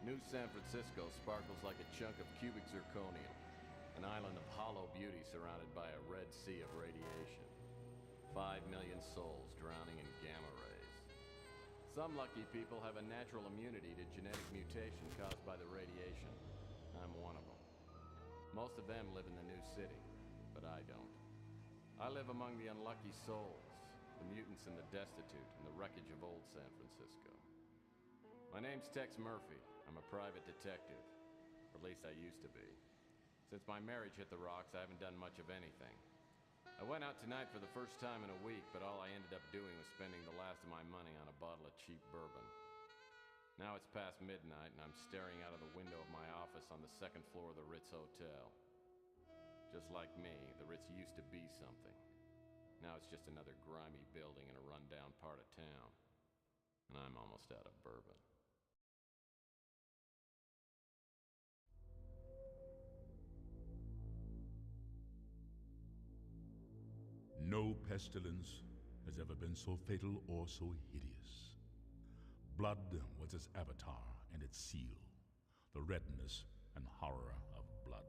New San Francisco sparkles like a chunk of cubic zirconium, an island of hollow beauty surrounded by a red sea of radiation. 5 million souls drowning in gamma rays. Some lucky people have a natural immunity to genetic mutation caused by the radiation. I'm one of them. Most of them live in the new city, but I don't. I live among the unlucky souls, the mutants and the destitute, and the wreckage of old San Francisco. My name's Tex Murphy. I'm a private detective. Or at least I used to be. Since my marriage hit the rocks, I haven't done much of anything. I went out tonight for the first time in a week, but all I ended up doing was spending the last of my money on a bottle of cheap bourbon. Now it's past midnight, and I'm staring out of the window of my office on the second floor of the Ritz Hotel. Just like me, the Ritz used to be something. Now it's just another grimy building in a rundown part of town. And I'm almost out of bourbon. No pestilence has ever been so fatal or so hideous. Blood was its avatar and its seal, the redness and horror of blood.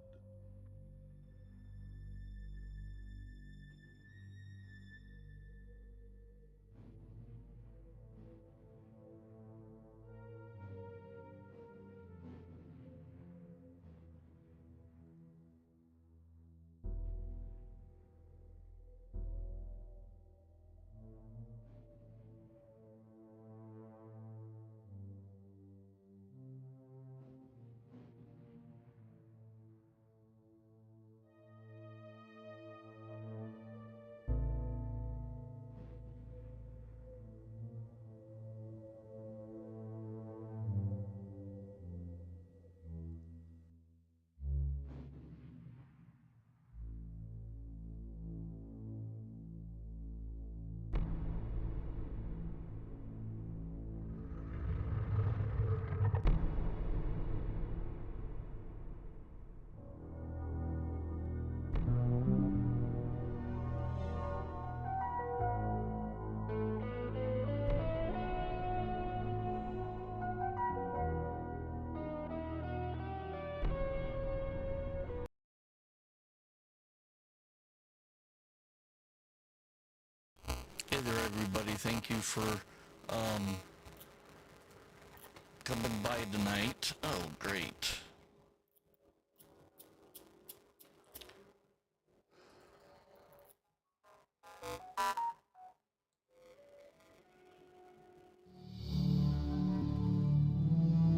Hey there, everybody. Thank you for coming by tonight. Oh, great.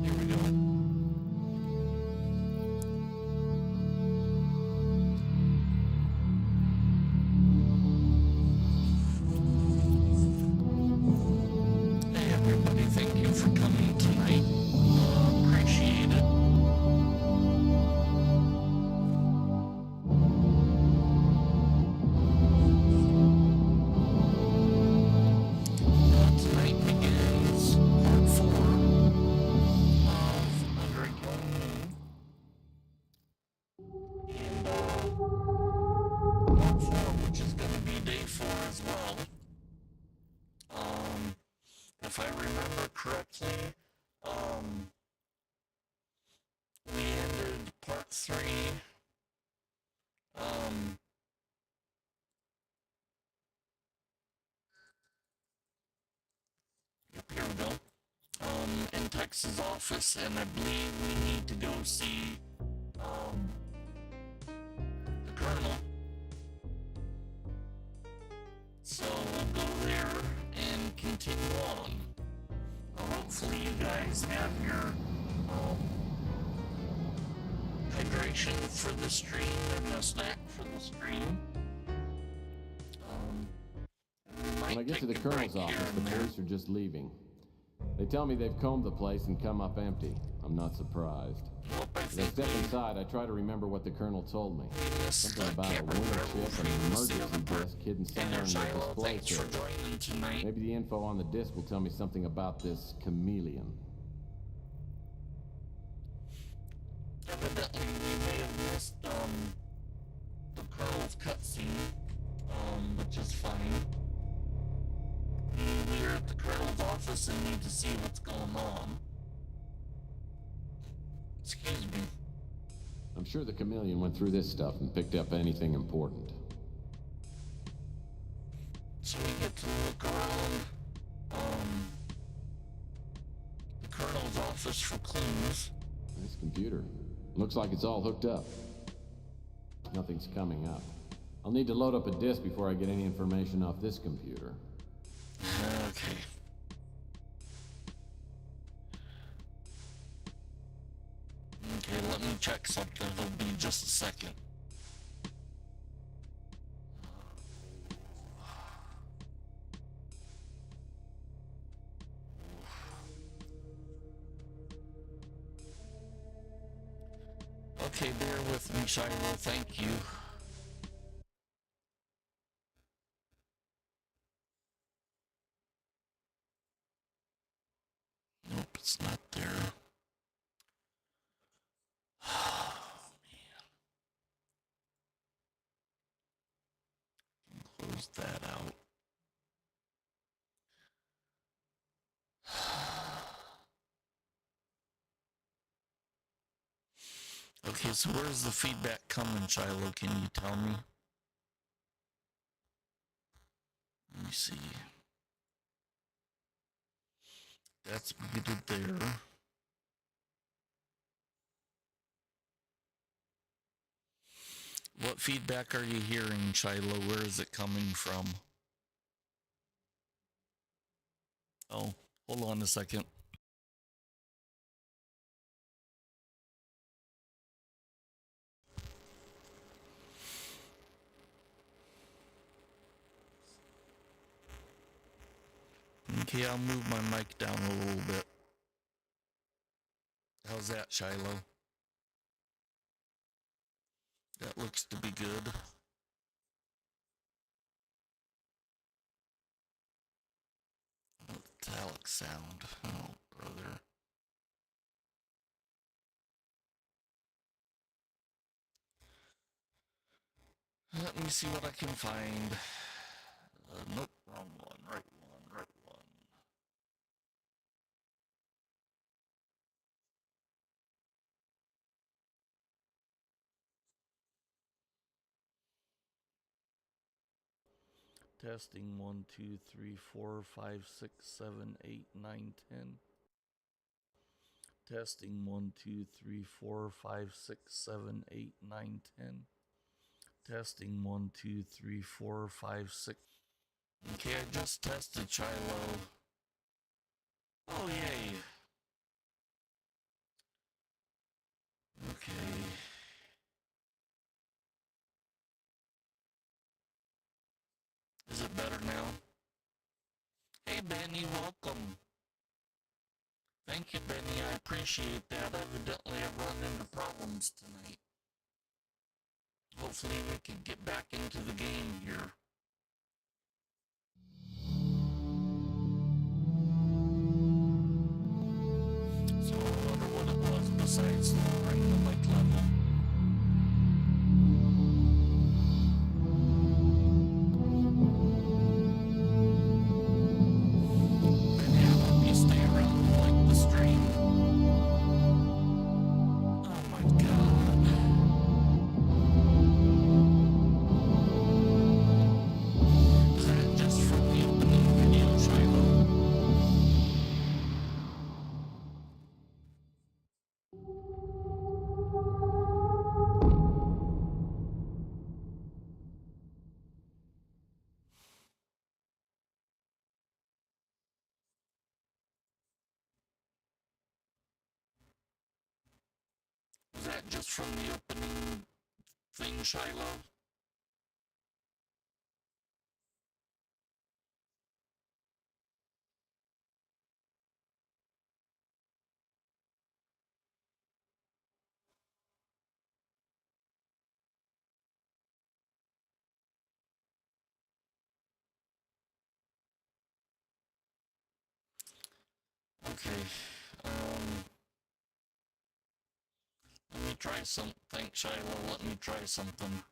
Here we go. Hey, everybody. Thank you for coming tonight. Appreciate it. Tonight begins part 4 of Under a Young Moon. And part 4, which is going to be day 4 as well. If I remember correctly, we ended part 3, yep, here we go, in Tex's office, and I believe we need to go see, the Colonel. So we'll go there and continue on. Hopefully you guys have your hydration for the stream and a snack for the stream. When I get to the Colonel's office, the police are just leaving. They tell me they've combed the place and come up empty. I'm not surprised. As I step inside, I try to remember what the Colonel told me. Something about a winter chip and an emergency disc hidden somewhere in the display case. Maybe the info on the disc will tell me something about this chameleon. Evidently, we may have missed the Colonel's cutscene, which is fine. We're at the Colonel's office and need to see what's going on. I'm sure the chameleon went through this stuff and picked up anything important. So we get to look around the Colonel's office for clues. This computer. Looks like it's all hooked up. Nothing's coming up. I'll need to load up a disk before I get any information off this computer. Okay. Okay, let me check something. It'll be just a second. Okay, bear with me, Shiloh. Thank you. Nope, it's not there. Oh, man. Close that out. Okay, so where's the feedback coming, Shiloh? Can you tell me? Let me see. That's muted there. What feedback are you hearing, Shiloh? Where is it coming from? Oh, hold on a second. Okay, I'll move my mic down a little bit. How's that, Shiloh? That looks to be good. Metallic sound. Oh, brother. Let me see what I can find. Nope, wrong one. Right one, right one. Testing 1, 2, 3, 4, 5, 6, 7, 8, 9, 10. Testing 1, 2, 3, 4, 5, 6, 7, 8, 9, 10. Testing 1, 2, 3, 4, 5, 6. Okay, I just tested Shiloh. Oh, yay. Okay. Is it better now? Hey, Benny, welcome. Thank you, Benny. I appreciate that. Evidently, I've run into problems tonight. Hopefully, we can get back into the game here. So, I wonder what it was besides lowering the mic level. Benny, I hope you stay around and like the stream. Oh my god. Is that just from the opening video, Shiloh? Was that just from the opening thing, Shiloh? Okay. Let me try some. Thanks, Shiloh. Let me try something.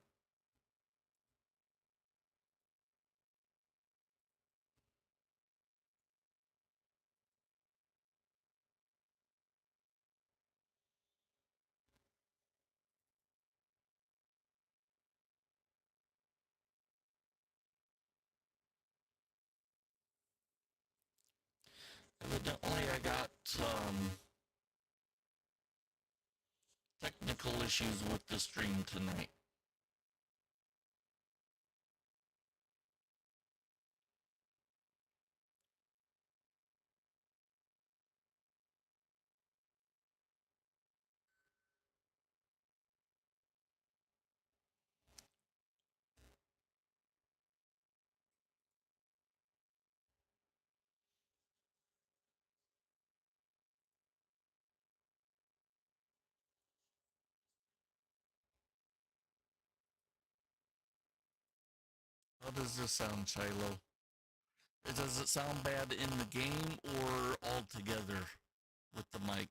Evidently, I got technical issues with the stream tonight. How does this sound, Shiloh? Does it sound bad in the game or altogether with the mic?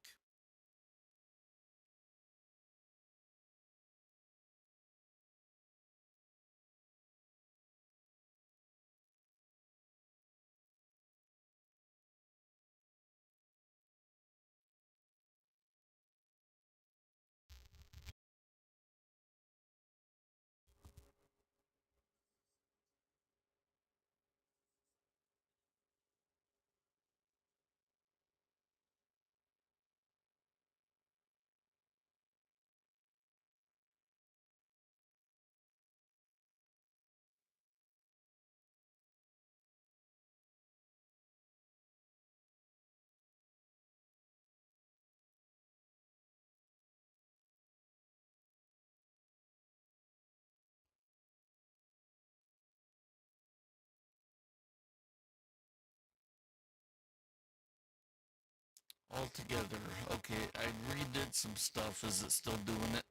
Altogether. Okay, I redid some stuff. Is it still doing it?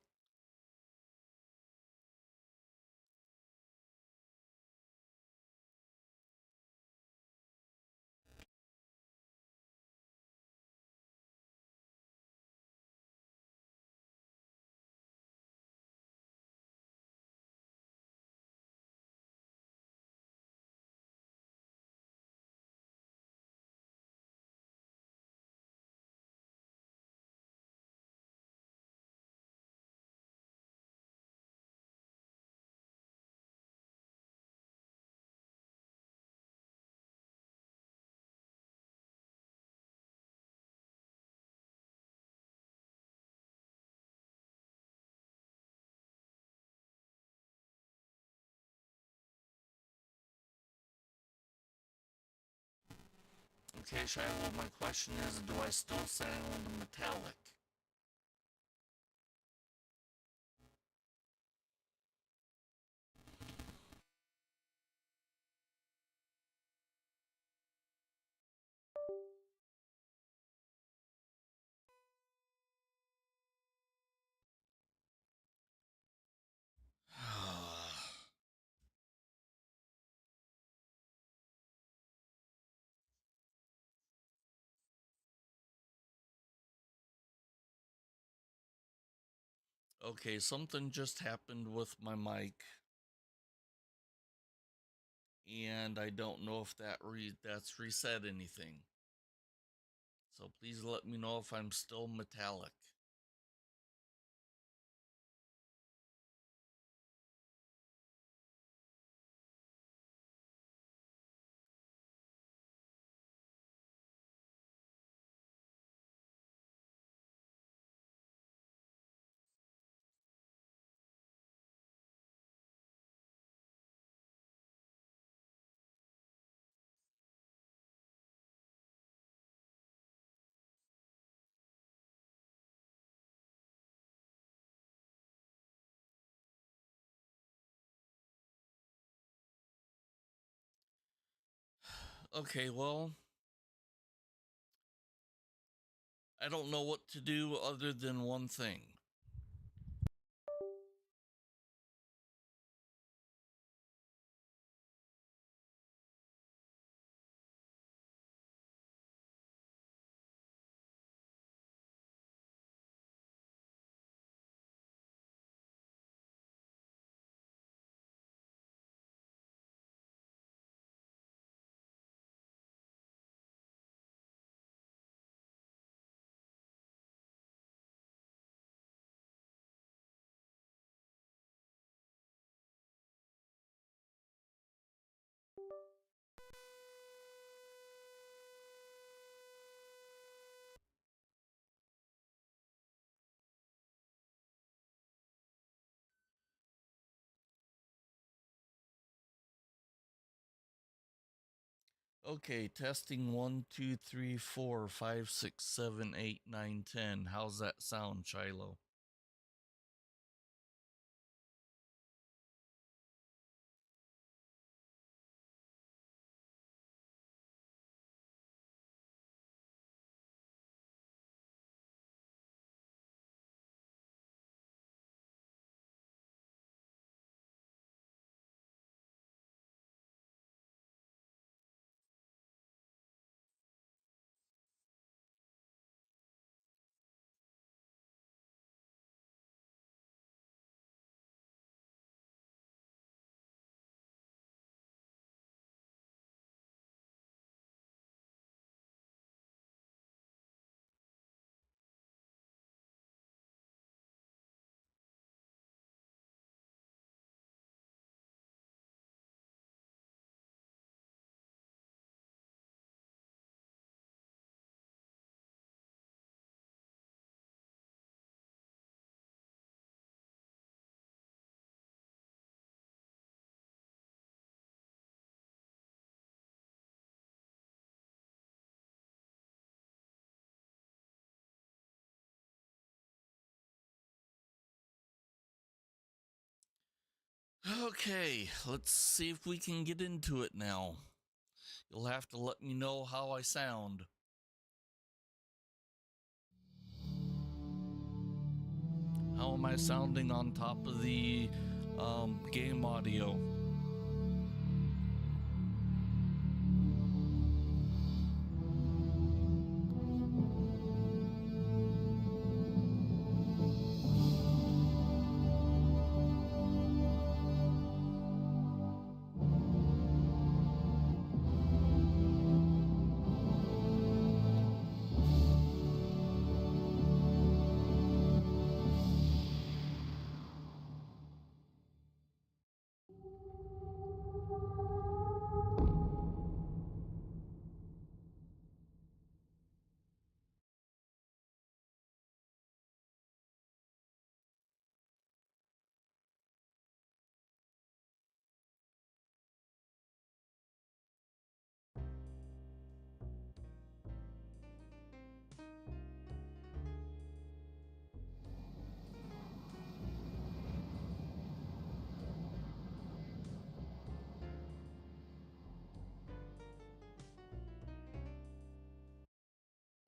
Okay, Shiloh, my question is, do I still sound metallic? Okay, something just happened with my mic, and I don't know if that's reset anything. So please let me know if I'm still metallic. Okay, well, I don't know what to do other than one thing. Okay, testing 1, 2, 3, 4, 5, 6, 7, 8, 9, 10. How's that sound, Shiloh? Okay, let's see if we can get into it now. You'll have to let me know how I sound. How am I sounding on top of the game audio?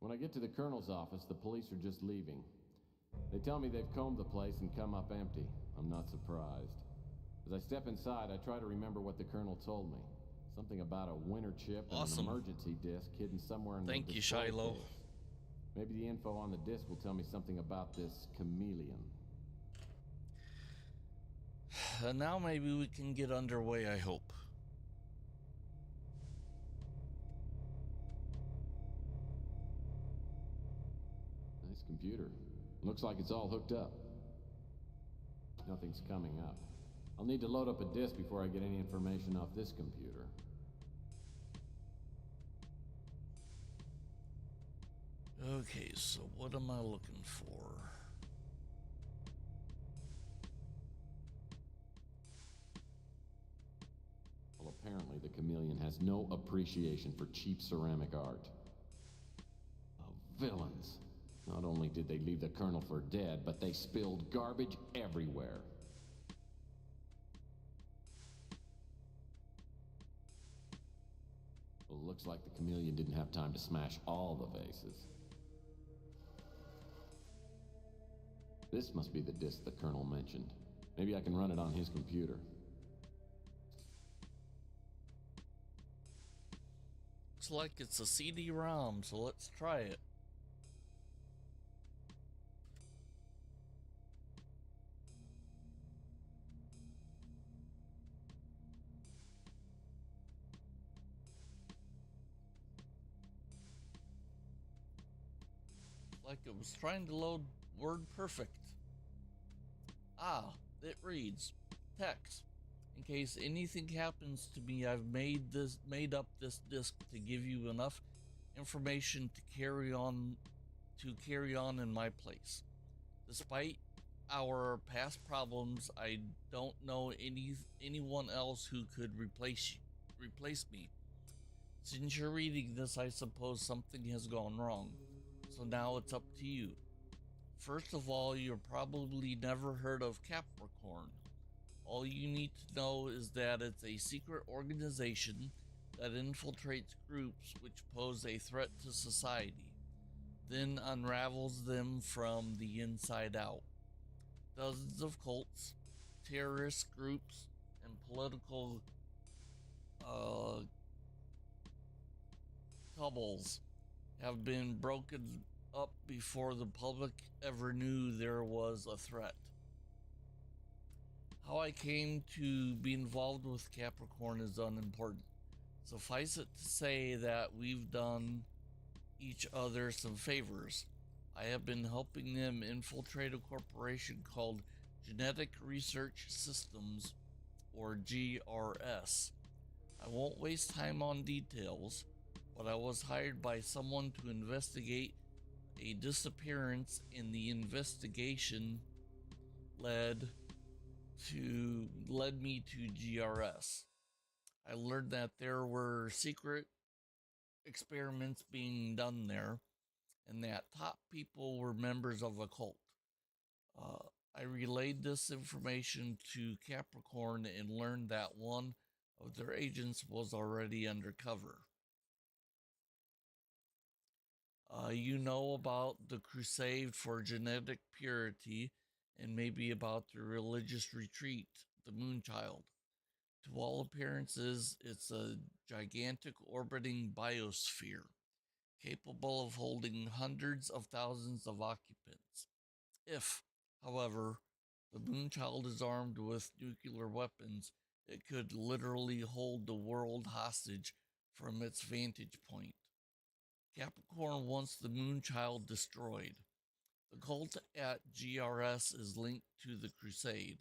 When I get to the colonel's office, the police are just leaving. They tell me they've combed the place and come up empty. I'm not surprised. As I step inside, I try to remember what the colonel told me. Something about a winter chip and an emergency disc hidden somewhere in the Thank you, Shiloh. case. Maybe the info on the disc will tell me something about this chameleon. Now maybe we can get underway, I hope. Nice computer. Looks like it's all hooked up. Nothing's coming up. I'll need to load up a disk before I get any information off this computer. Okay, so what am I looking for? Well, apparently the chameleon has no appreciation for cheap ceramic art. Oh, villains. Not only did they leave the colonel for dead, but they spilled garbage everywhere. Well, it looks like the chameleon didn't have time to smash all the vases. This must be the disc the colonel mentioned. Maybe I can run it on his computer. Looks like it's a CD-ROM, so let's try it. Like it was trying to load WordPerfect. Ah, it reads text. In case anything happens to me, I've made up this disk to give you enough information to carry on in my place. Despite our past problems, I don't know anyone else who could replace me. Since you're reading this, I suppose something has gone wrong. So now it's up to you. First of all, you've probably never heard of Capricorn. All you need to know is that it's a secret organization that infiltrates groups which pose a threat to society, then unravels them from the inside out. Dozens of cults, terrorist groups, and political uh, cabals have been broken up before the public ever knew there was a threat. How I came to be involved with Capricorn is unimportant. Suffice it to say that we've done each other some favors. I have been helping them infiltrate a corporation called Genetic Research Systems, or GRS. I won't waste time on details, but I was hired by someone to investigate a disappearance, and the investigation led me to GRS. I learned that there were secret experiments being done there, and that top people were members of a cult. I relayed this information to Capricorn and learned that one of their agents was already undercover. You know about the crusade for genetic purity and maybe about the religious retreat, the Moonchild. To all appearances, it's a gigantic orbiting biosphere capable of holding hundreds of thousands of occupants. If, however, the Moonchild is armed with nuclear weapons, it could literally hold the world hostage from its vantage point. Capricorn wants the Moonchild destroyed. The cult at GRS is linked to the crusade.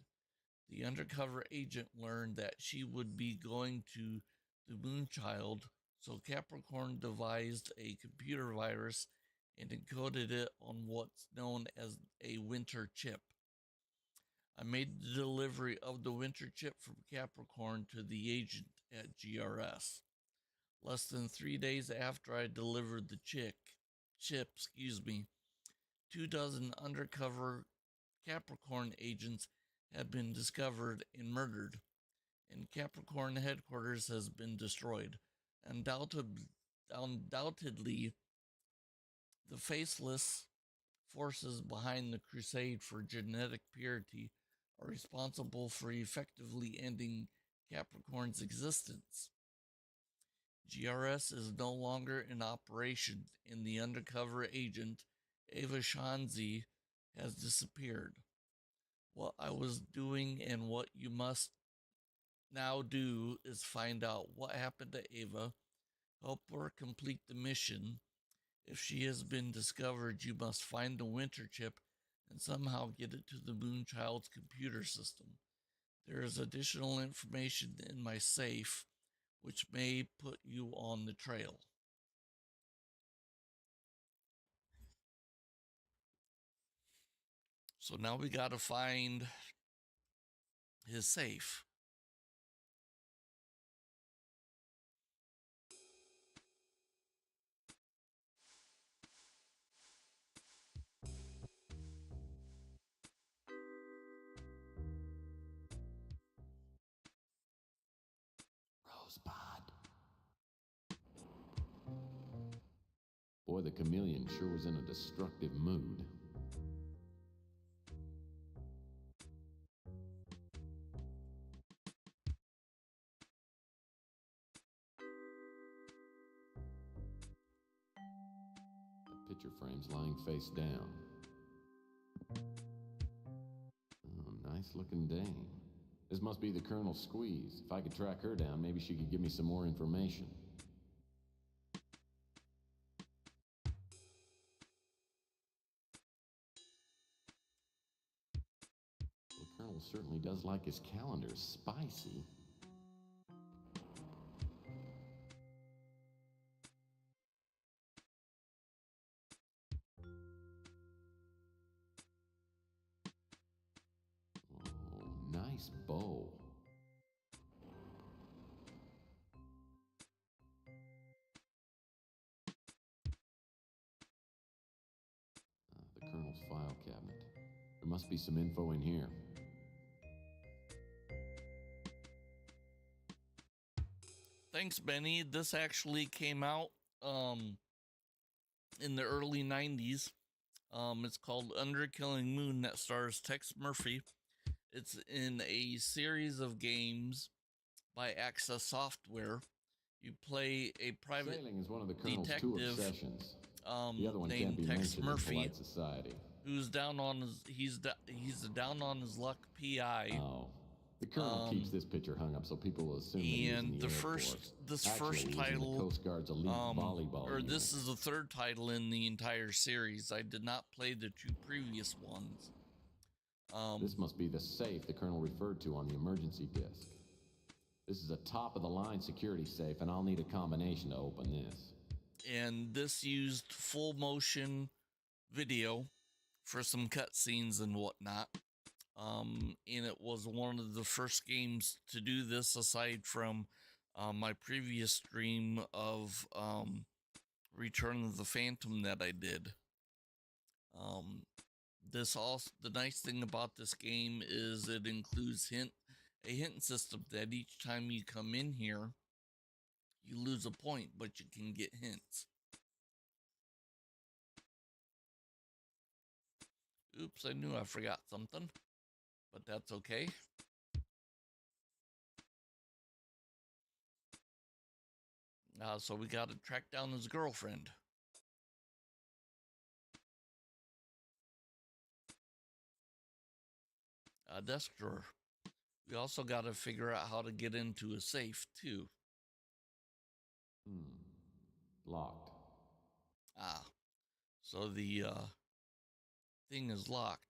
The undercover agent learned that she would be going to the Moonchild, so Capricorn devised a computer virus and encoded it on what's known as a winter chip. I made the delivery of the winter chip from Capricorn to the agent at GRS. Less than 3 days after I delivered the chip, 24 undercover Capricorn agents had been discovered and murdered, and Capricorn headquarters has been destroyed. Undoubtedly, the faceless forces behind the crusade for genetic purity are responsible for effectively ending Capricorn's existence. GRS is no longer in operation, and the undercover agent, Ava Shanzi, has disappeared. What I was doing and what you must now do is find out what happened to Ava, help her complete the mission. If she has been discovered, you must find the winter chip and somehow get it to the Moonchild's computer system. There is additional information in my safe which may put you on the trail. So now we gotta find his safe. Rosebud. Boy, the chameleon sure was in a destructive mood. The picture frame's lying face down. Oh, nice looking dame. This must be the Colonel's squeeze. If I could track her down, maybe she could give me some more information. The Colonel certainly does like his calendar spicy. Oh, nice bow. file cabinet. There must be some info in here. Thanks, Benny. This actually came out in the early 90s. It's called Under Killing Moon, that stars Tex Murphy. It's in a series of games by Access Software. You play a private Sailing is one of the Colonel's detective two obsessions. The other one can't named be Tex mentioned Murphy, in polite society. who's down on his he's a down on his luck PI. Oh. The Colonel keeps this picture hung up so people will assume that he was in the Air Force. This Actually, first he was in title, the Coast Guard's elite volleyball or unit. this is the third title in the entire series. I did not play the two previous ones. This must be the safe the Colonel referred to on the emergency disc. This is a top-of-the-line security safe, and I'll need a combination to open this. And this used full motion video for some cutscenes and whatnot. And it was one of the first games to do this, aside from my previous stream of Return of the Phantom that I did. The nice thing about this game is it includes a hint system that each time you come in here, you lose a point, but you can get hints. Oops, I knew I forgot something, but that's okay. So we got to track down his girlfriend. A desk drawer. We also got to figure out how to get into a safe, too. Locked. So the thing is locked.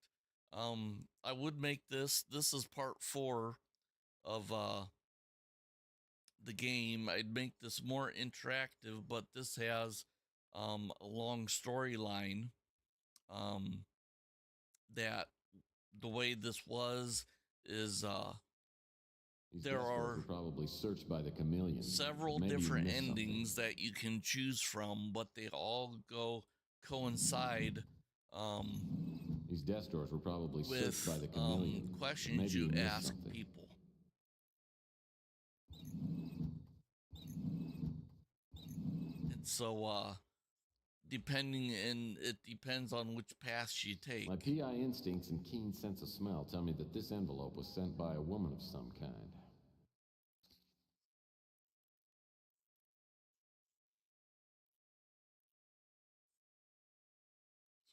I would make this is part 4 of the game. I'd make this more interactive, but this has a long storyline. That the way this is there are probably searched by the chameleon. Several different endings that you can choose from, but they all coincide these desk drawers were probably searched by the with chameleon. questions you ask people. And so it depends on which path you take. My PI instincts and keen sense of smell tell me that this envelope was sent by a woman of some kind.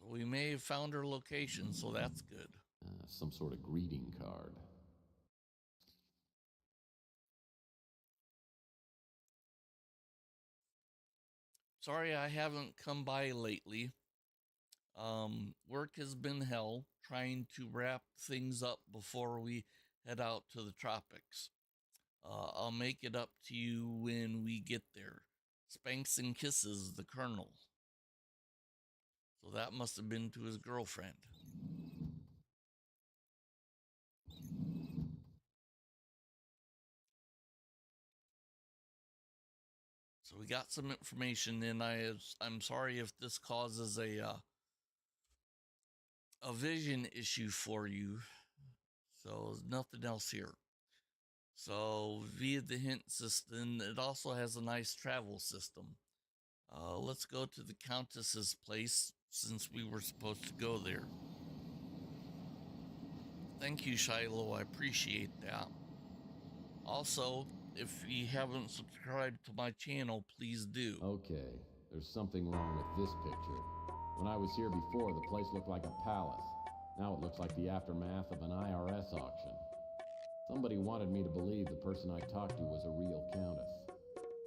So we may have found her location, so that's good. Some sort of greeting card. Sorry I haven't come by lately. Work has been hell, trying to wrap things up before we head out to the tropics. I'll make it up to you when we get there. Spanks and kisses, the Colonel. So that must have been to his girlfriend. So we got some information, and I'm sorry if this causes a vision issue for you. So there's nothing else here. So via the hint system, it also has a nice travel system. Let's go to the Countess's place, since we were supposed to go there. Thank you, Shiloh. I appreciate that. Also, if you haven't subscribed to my channel, please do. Okay, there's something wrong with this picture. When I was here before, the place looked like a palace. Now it looks like the aftermath of an IRS auction. Somebody wanted me to believe the person I talked to was a real countess.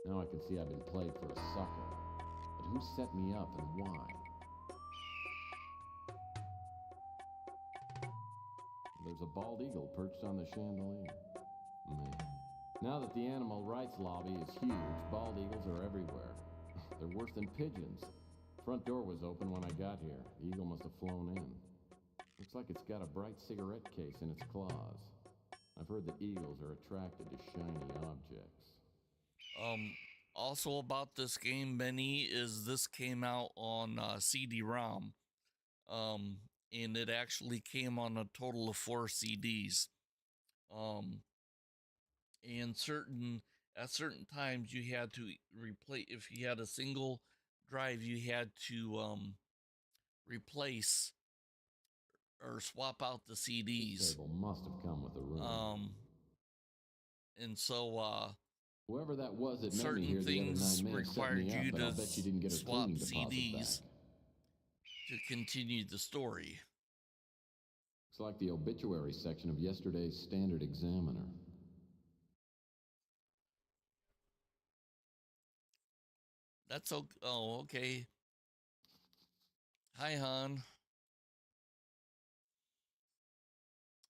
Now I can see I've been played for a sucker. But who set me up and why? There's a bald eagle perched on the chandelier. Man. Now that the animal rights lobby is huge, bald eagles are everywhere. They're worse than pigeons. Front door was open when I got here. The eagle must have flown in. Looks like it's got a bright cigarette case in its claws. I've heard that eagles are attracted to shiny objects. Also about this game, Benny, is this came out on CD-ROM. and it actually came on a total of 4 CDs. And at certain times you had to replace, if you had a single drive, you had to replace or swap out the CDs. This table must have come with a room. And so Whoever that was that met me certain here the other things night may have set required me up, you but I'll to bet you didn't get her swap cleaning deposit CDs back. to continue the story. Looks like the obituary section of yesterday's Standard Examiner. That's okay. Oh, okay. Hi, hon.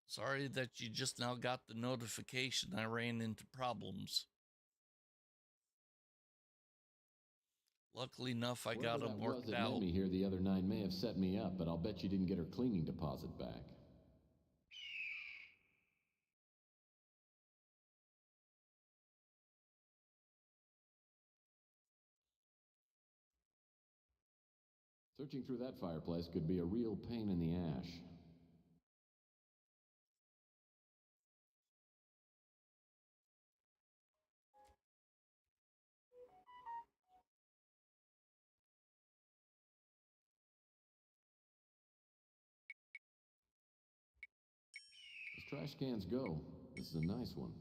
Sorry that you just now got the notification. I ran into problems. Luckily enough, I got them worked out. Whoever that was that met me here the other night may have set me up, but I'll bet you didn't get her cleaning deposit back. Searching through that fireplace could be a real pain in the ash. As trash cans go, this is a nice one.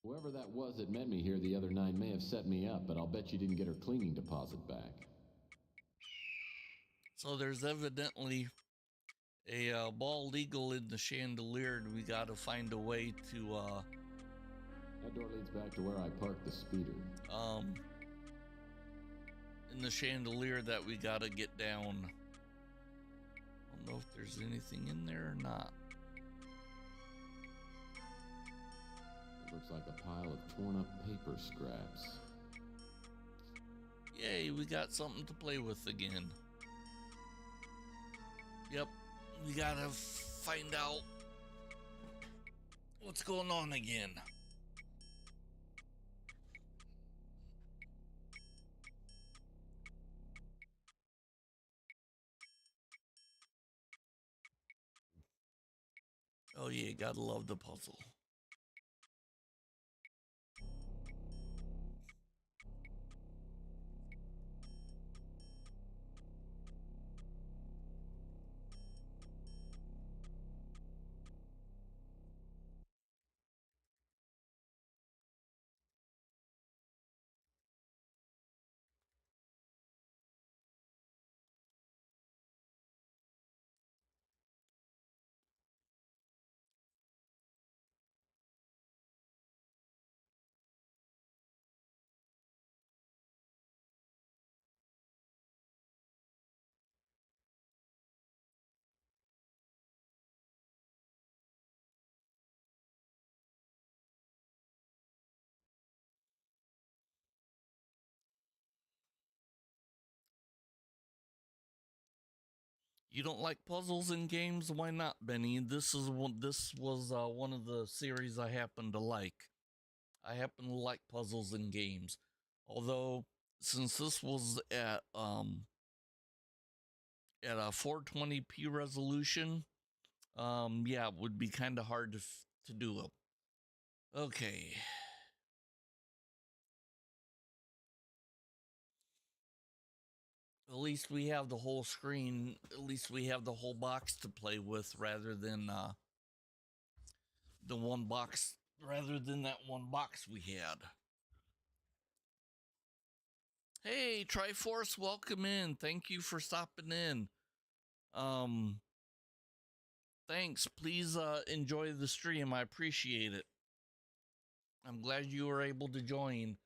Whoever that was that met me here the other night may have set me up, but I'll bet you didn't get her cleaning deposit back. So there's evidently a bald eagle in the chandelier, and we got to find a way to That door leads back to where I parked the speeder. In the chandelier that we got to get down. I don't know if there's anything in there or not. It looks like a pile of torn up paper scraps. Yay, we got something to play with again. Yep, we gotta find out what's going on again. Oh yeah, gotta love the puzzle. You don't like puzzles in games? Why not, Benny? This was one of the series I happen to like. I happen to like puzzles in games. Although, since this was at a 420p resolution, yeah, it would be kind of hard to do it. Okay. At least we have the whole screen. At least we have the whole box to play with, rather than the one box. Rather than that one box we had. Hey, Triforce, welcome in. Thank you for stopping in. Thanks. Please enjoy the stream. I appreciate it. I'm glad you were able to join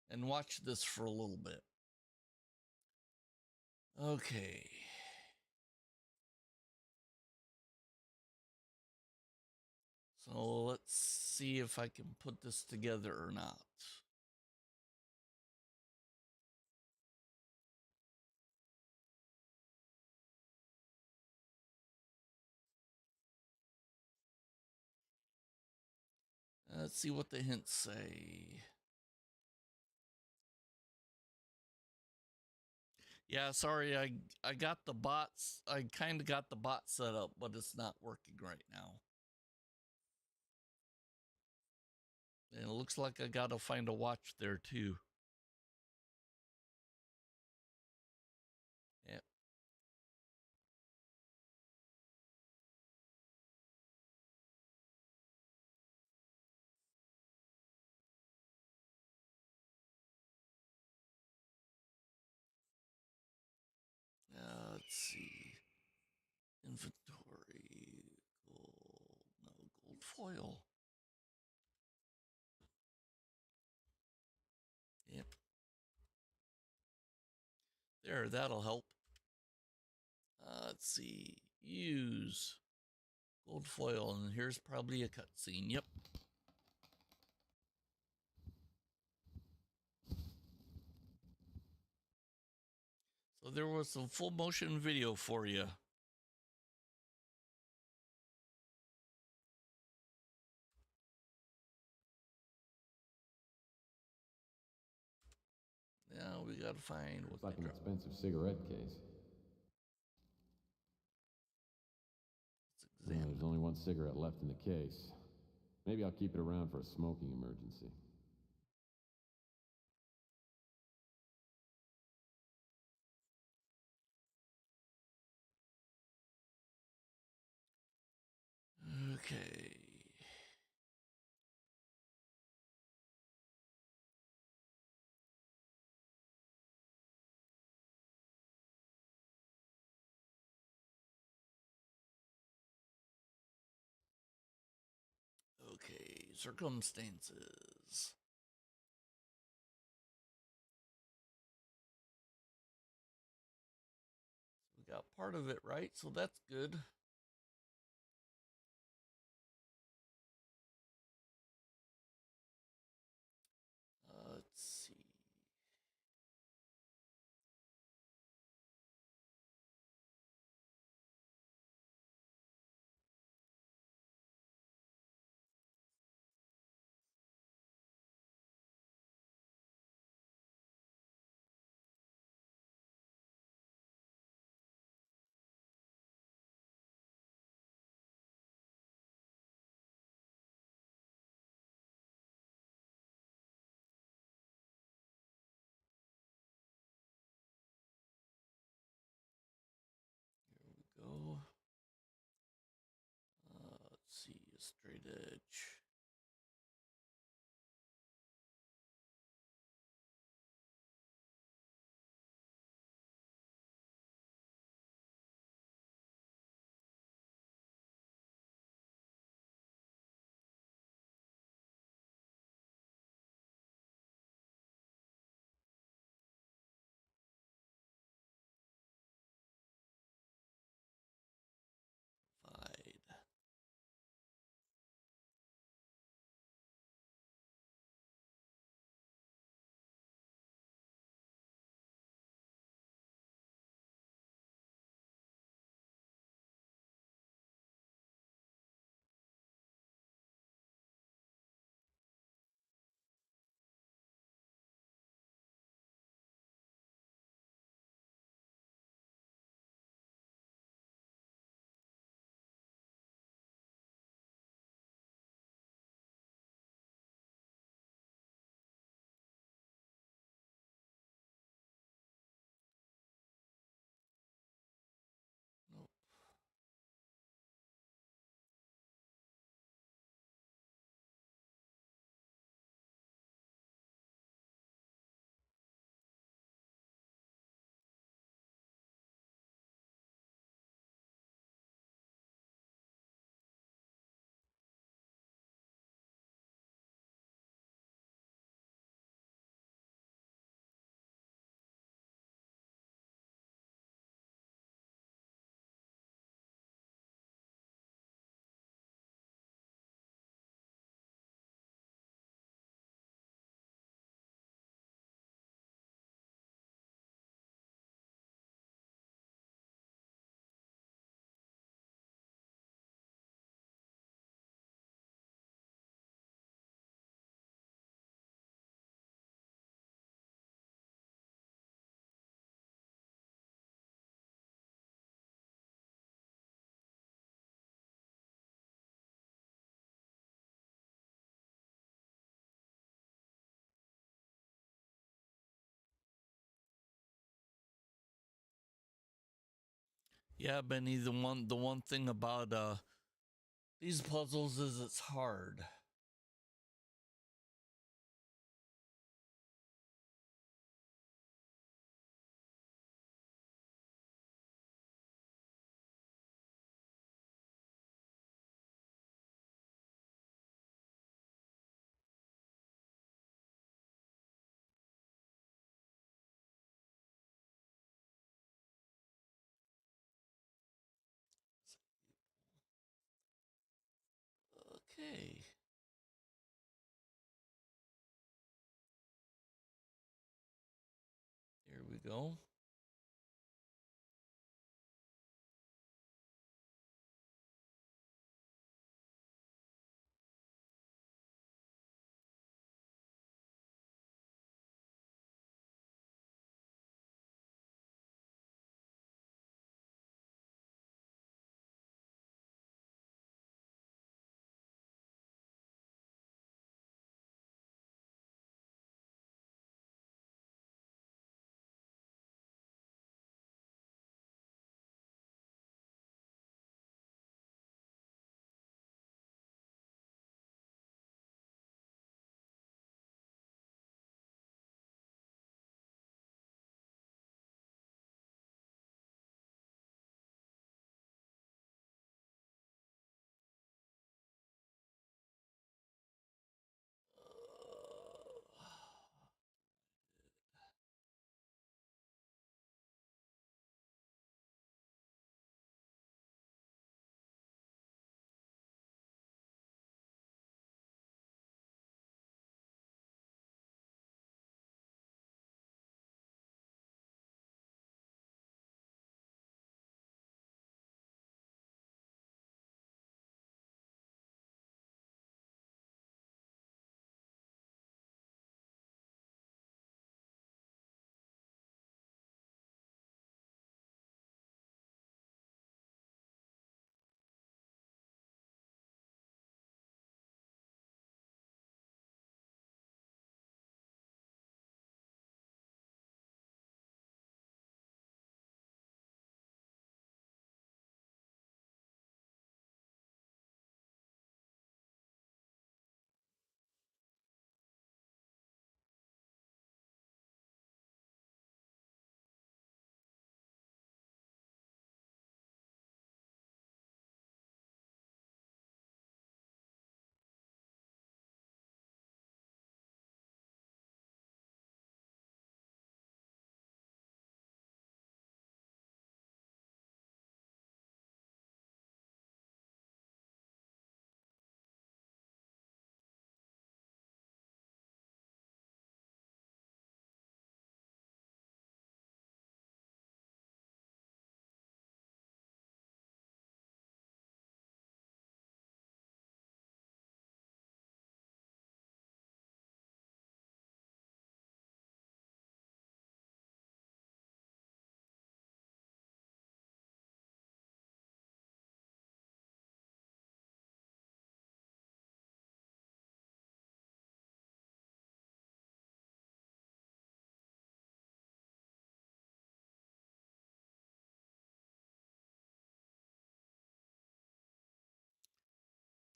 and watch this for a little bit. Okay. So let's see if I can put this together or not. Let's see what the hints say. Yeah, sorry, I got the bots. I kind of got the bot set up, but it's not working right now. And it looks like I got to find a watch there too. Yep. Let's see. Inventory. Gold. No, gold foil. Yep. There, that'll help. Let's see. Use gold foil, and here's probably a cutscene. Yep. So there was some full motion video for you. Now we gotta find what Looks like an expensive cigarette case. There's only one cigarette left in the case. Maybe I'll keep it around for a smoking emergency. Okay. Okay, circumstances. We got part of it right, so that's good. Let's see. Here we go. Let's see, a straight edge. Provide. Yeah, Benny, the one thing about these puzzles is it's hard. Okay. Here we go.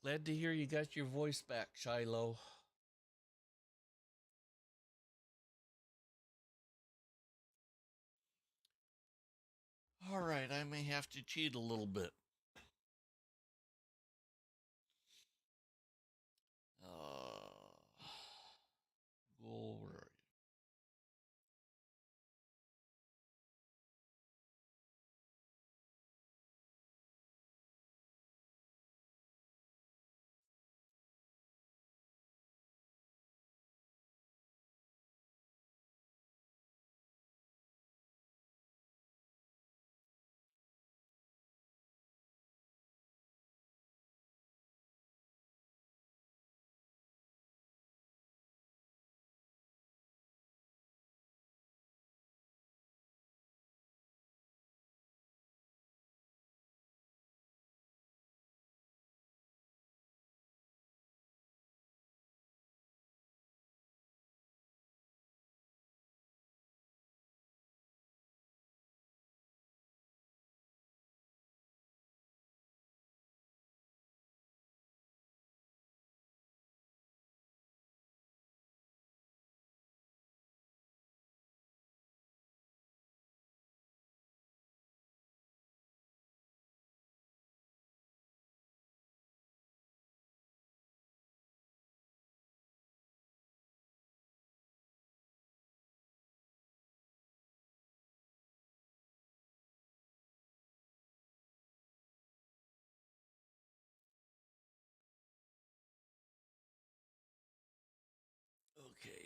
Glad to hear you got your voice back, Shiloh. All right, I may have to cheat a little bit. Go, where are you?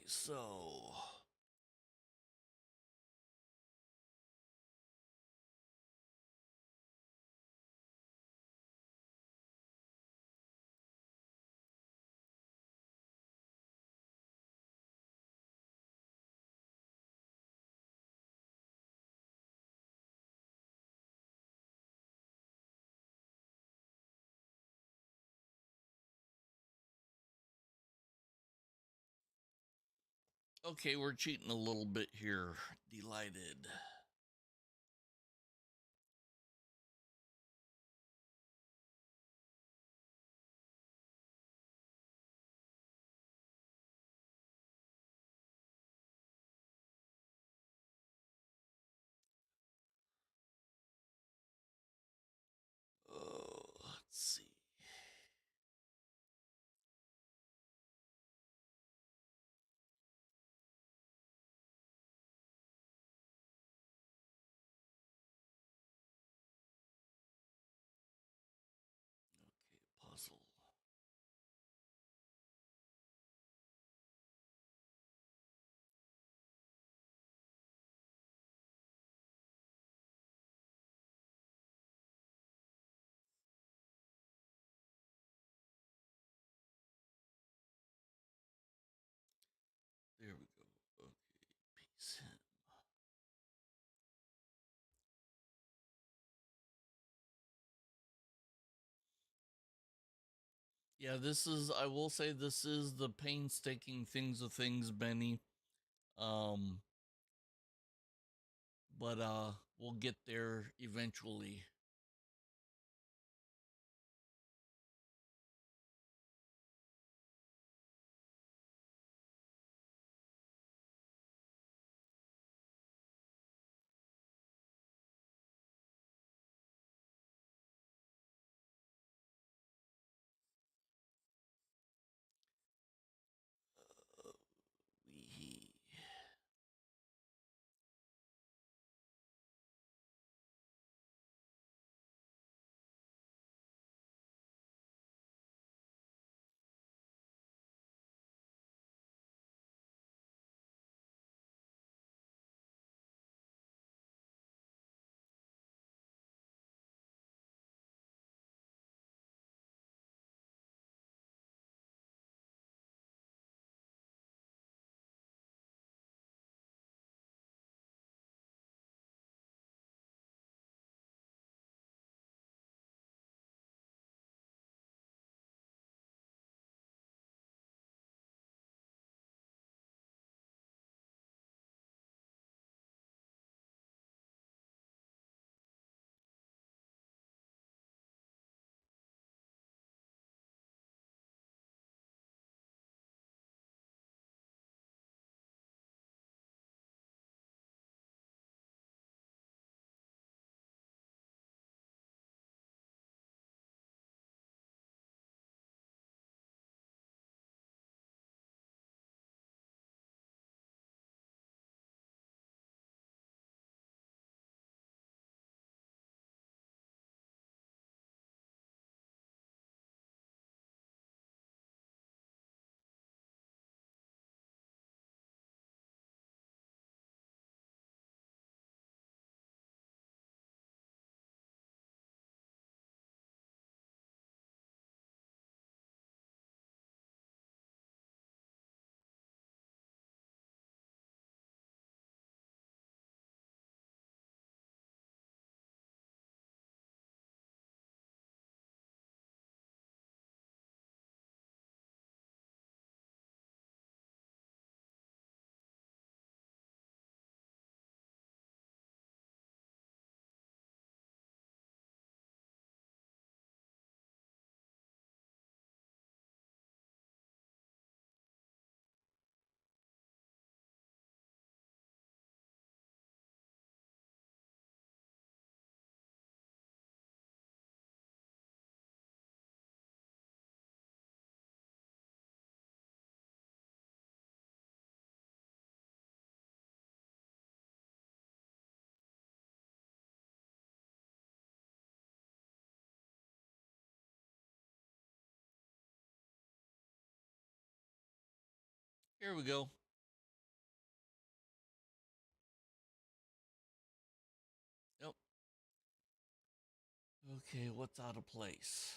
so okay, we're cheating a little bit here. Delighted. Oh, let's see. Okay, puzzle. There we go. Okay, peace. Yeah, this is, I will say, this is the painstaking things of things, Benny. Um, but we'll get there eventually. We Here we go. Okay, what's out of place?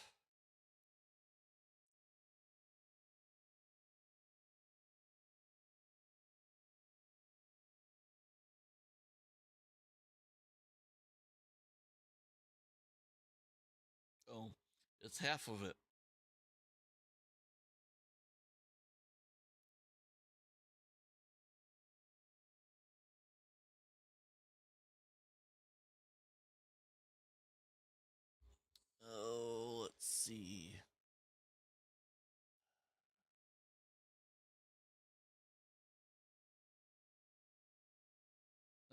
Oh, it's half of it. Oh, let's see.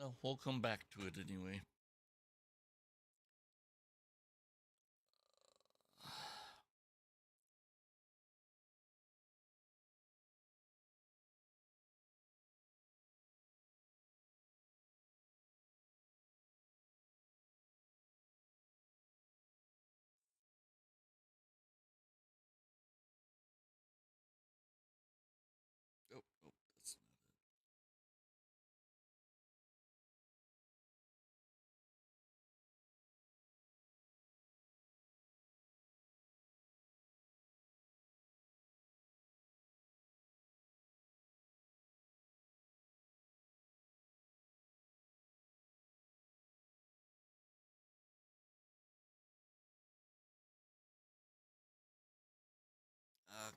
Oh, we'll come back to it anyway. Oh, oh, that's not it.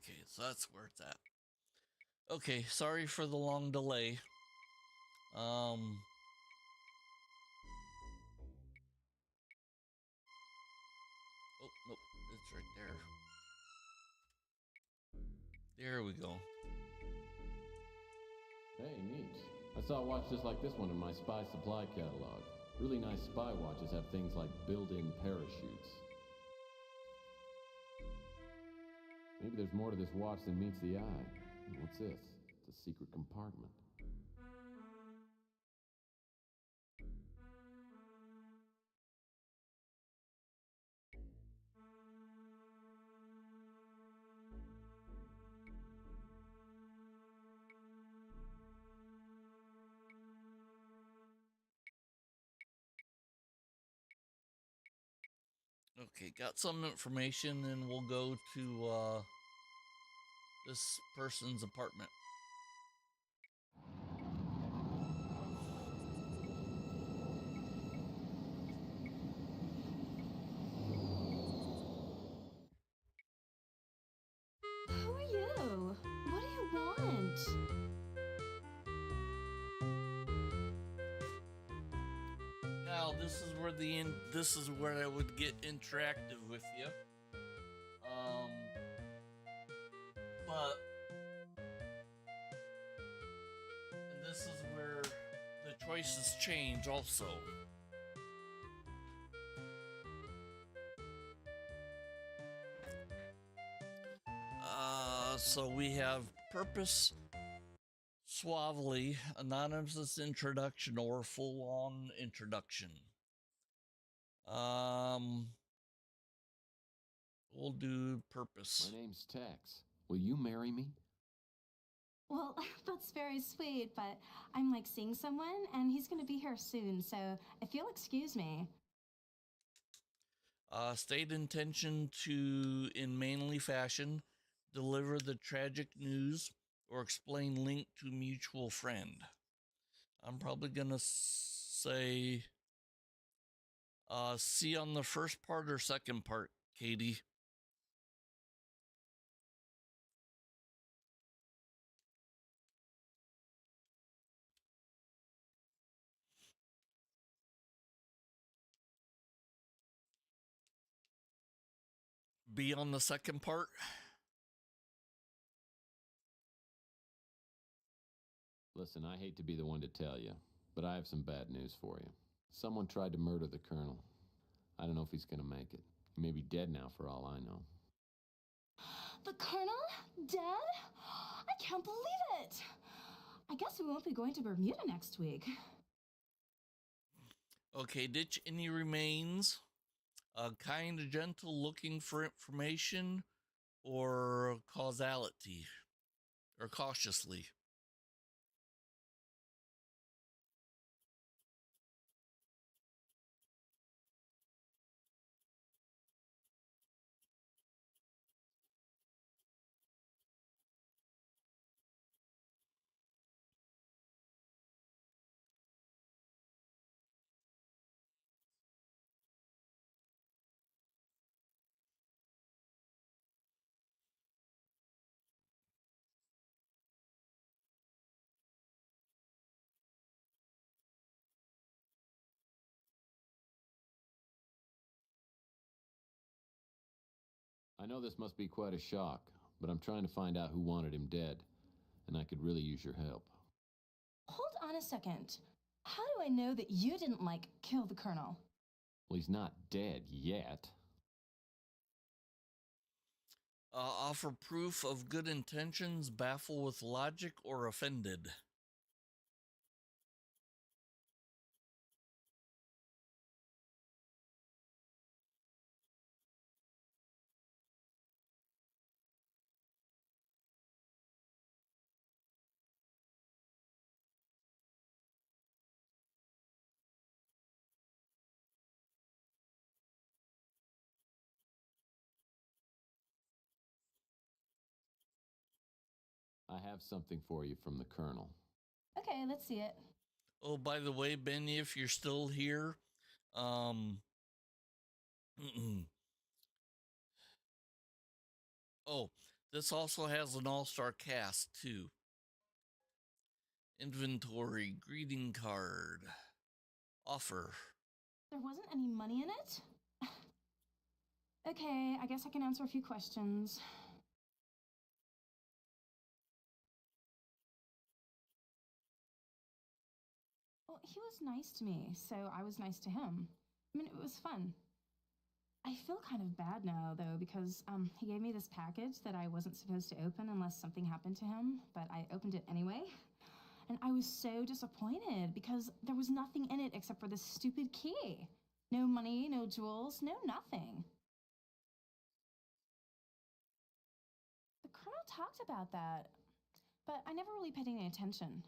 Okay, so that's where it's at. Okay, sorry for the long delay. Oh, nope, it's right there. There we go. Hey, neat. I saw a watch just like this one in my spy supply catalog. Really nice spy watches have things like built-in parachutes. Maybe there's more to this watch than meets the eye. What's this? It's a secret compartment. Okay, got some information, and we'll go to this person's apartment. Who are you? What do you want? Now this is where I would get interactive with you. But and this is where the choices change also. So we have purpose, suavely, anonymous introduction, or full-on introduction. We'll do purpose. My name's Tex. Will you marry me? Well, that's very sweet, but I'm like seeing someone and he's going to be here soon, so if you'll excuse me. State intention to, in manly fashion, deliver the tragic news or explain link to mutual friend. I'm probably gonna say C on the first part or second part, Katie. B on the second part. Listen, I hate to be the one to tell you, but I have some bad news for you. Someone tried to murder the Colonel. I don't know if he's gonna make it. He may be dead now for all I know. The Colonel? Dead? I can't believe it. I guess we won't be going to Bermuda next week. Okay, ditch any remains. Kind, gentle, looking for information, or causality, or cautiously. I know this must be quite a shock, but I'm trying to find out who wanted him dead, and I could really use your help. Hold on a second. How do I know that you didn't, kill the Colonel? Well, he's not dead yet. Offer proof of good intentions, baffle with logic, or offended. I have something for you from the Colonel. Okay, let's see it. Oh, by the way, Benny, if you're still here, oh, this also has an all-star cast too. Inventory, greeting card, offer. There wasn't any money in it? Okay, I guess I can answer a few questions. Well, he was nice to me, so I was nice to him. I mean, it was fun. I feel kind of bad now, though, because he gave me this package that I wasn't supposed to open unless something happened to him, but I opened it anyway. And I was so disappointed because there was nothing in it except for this stupid key. No money, no jewels, no nothing. The Colonel talked about that, but I never really paid any attention.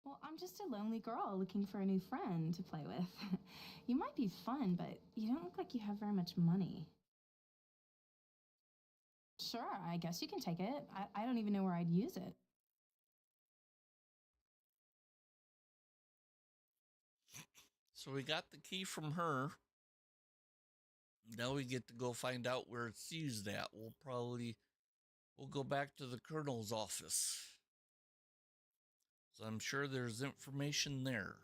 Well, I'm just a lonely girl looking for a new friend to play with. You might be fun, but you don't look like you have very much money. Sure, I guess you can take it. I don't even know where I'd use it. So we got the key from her. Now we get to go find out where it's used at. We'll go back to the Colonel's office. So I'm sure there's information there.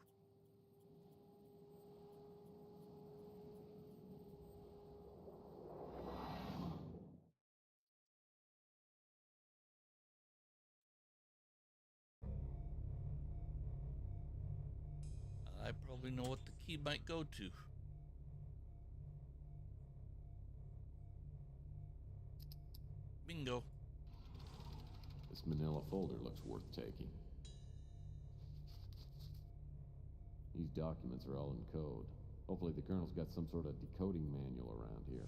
I probably know what the key might go to. Bingo. This manila folder looks worth taking. These documents are all in code. Hopefully the Colonel's got some sort of decoding manual around here.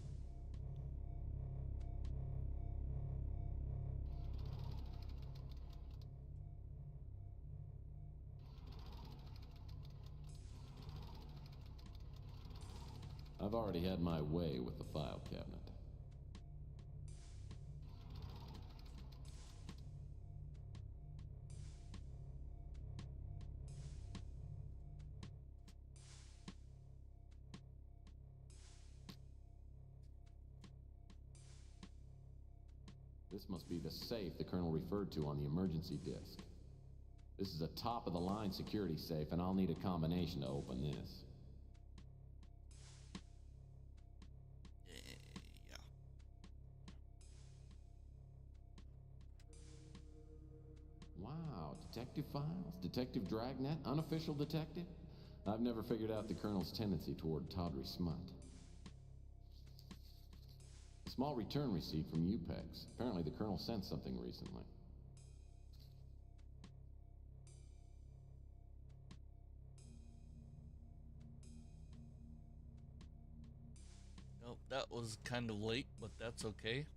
I've already had my way with the file cabinet. This must be the safe the Colonel referred to on the emergency disc. This is a top-of-the-line security safe, and I'll need a combination to open this. Yeah. Wow, detective files, detective dragnet, unofficial detective? I've never figured out the Colonel's tendency toward tawdry smut. A small return receipt from UPEX. Apparently the Colonel sent something recently. Nope, that was kind of late, but that's okay.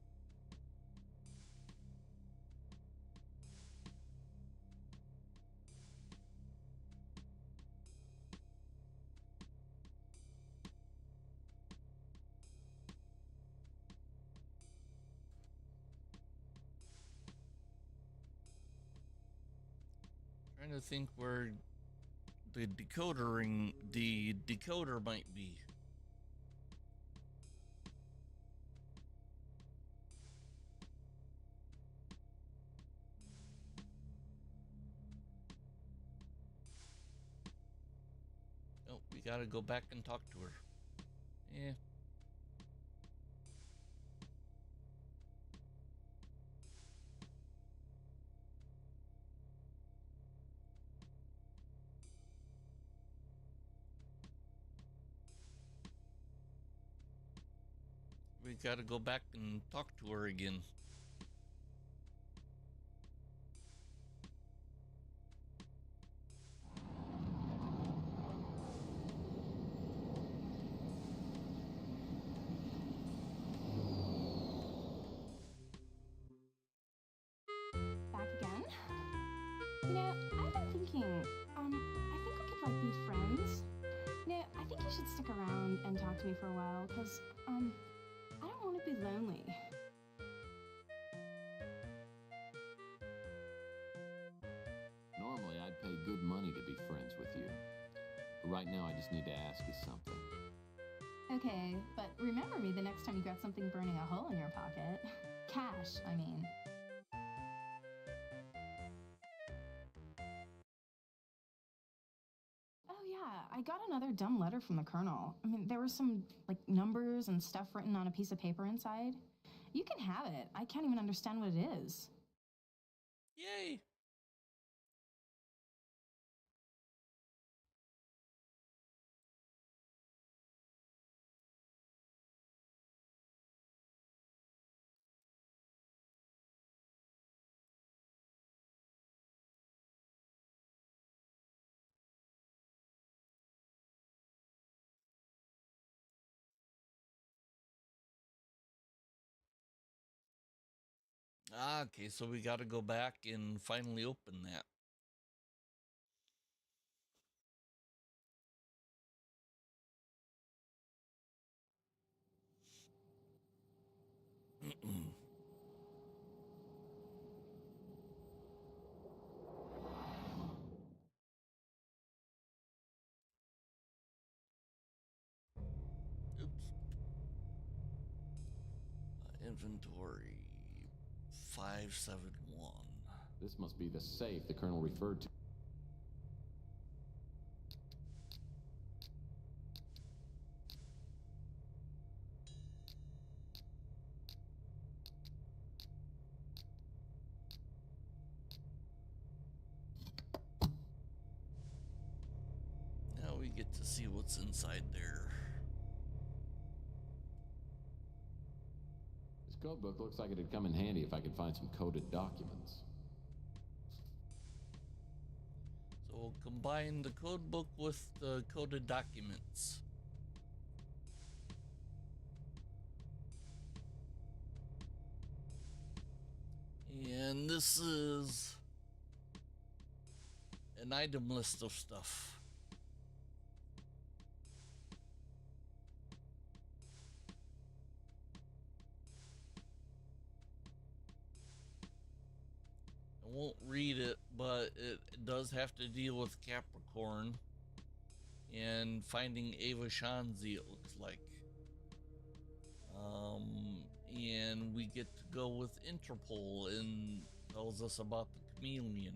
Trying to think where the decoder might be. gotta go back and talk to her. Yeah. We gotta go back and talk to her again. Back again? You know, I've been thinking, I think we could, like, be friends. You know, I think you should stick around and talk to me for a while, because, I don't want to be lonely. Normally, I'd pay good money to be friends with you. But right now, I just need to ask you something. Okay, but remember me the next time you got something burning a hole in your pocket. Cash, I mean. Oh yeah, I got another dumb letter from the colonel. I mean, there were some, like, numbers and stuff written on a piece of paper inside. You can have it. I can't even understand what it is. Yay! Okay, so we gotta go back and finally open that. Oops. Inventory 571. This must be the safe the colonel referred to. Now we get to see what's inside there. This code book looks like it'd come in handy if I could find some coded documents. So we'll combine the code book with the coded documents. And this is an item list of stuff. I won't read it, but it does have to deal with Capricorn and finding Ava Shanzi, it looks like. And we get to go with Interpol and tells us about the chameleon.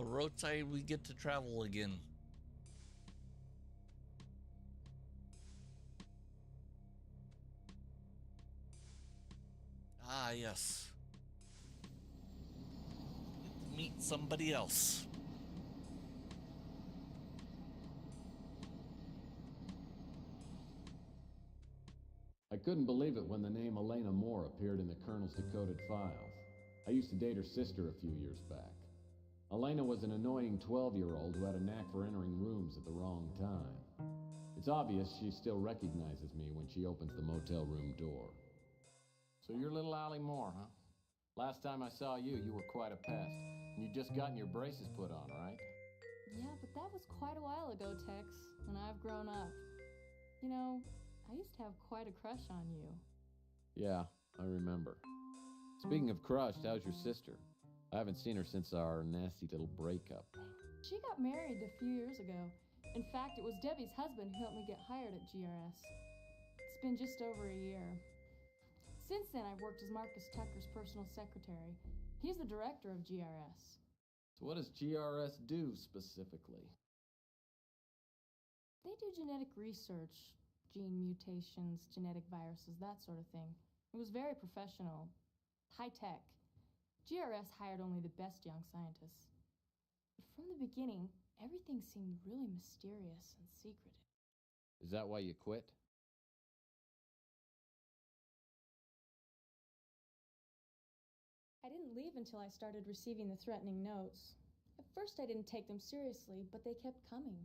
Roadside, we get to travel again. Ah, yes. Get to meet somebody else. I couldn't believe it when the name Elena Moore appeared in the colonel's decoded files. I used to date her sister a few years back. Elena was an annoying 12-year-old who had a knack for entering rooms at the wrong time. It's obvious she still recognizes me when she opens the motel room door. So you're little Allie Moore, huh? Last time I saw you, you were quite a pest. And you'd just gotten your braces put on, right? Yeah, but that was quite a while ago, Tex, when I've grown up. You know, I used to have quite a crush on you. Yeah, I remember. Speaking of crushed, how's your sister? I haven't seen her since our nasty little breakup. She got married a few years ago. In fact, it was Debbie's husband who helped me get hired at GRS. It's been just over a year. Since then, I've worked as Marcus Tucker's personal secretary. He's the director of GRS. So what does GRS do specifically? They do genetic research, gene mutations, genetic viruses, that sort of thing. It was very professional, high-tech. GRS hired only the best young scientists. But from the beginning, everything seemed really mysterious and secretive. Is that why you quit? I didn't leave until I started receiving the threatening notes. At first I didn't take them seriously, but they kept coming.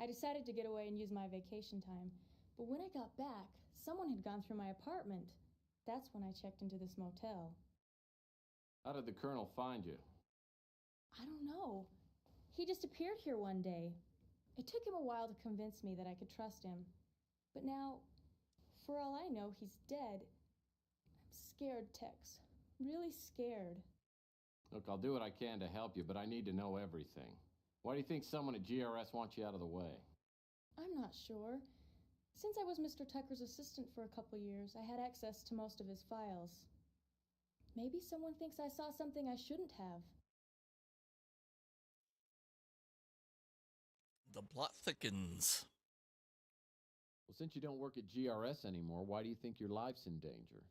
I decided to get away and use my vacation time, but when I got back, someone had gone through my apartment. That's when I checked into this motel. How did the Colonel find you? I don't know. He just appeared here one day. It took him a while to convince me that I could trust him. But now, for all I know, he's dead. I'm scared, Tex. Really scared. Look, I'll do what I can to help you, but I need to know everything. Why do you think someone at GRS wants you out of the way? I'm not sure. Since I was Mr. Tucker's assistant for a couple years, I had access to most of his files. Maybe someone thinks I saw something I shouldn't have. The plot thickens. Well, since you don't work at GRS anymore, why do you think your life's in danger?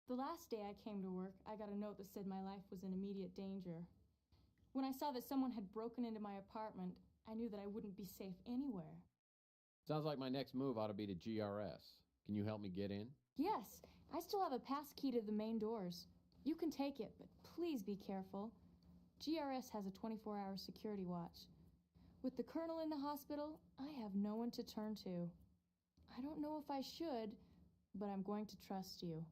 The last day I came to work, I got a note that said my life was in immediate danger. When I saw that someone had broken into my apartment, I knew that I wouldn't be safe anywhere. Sounds like my next move ought to be to GRS. Can you help me get in? Yes, I still have a pass key to the main doors. You can take it, but please be careful. GRS has a 24-hour security watch. With the Colonel in the hospital, I have no one to turn to. I don't know if I should, but I'm going to trust you.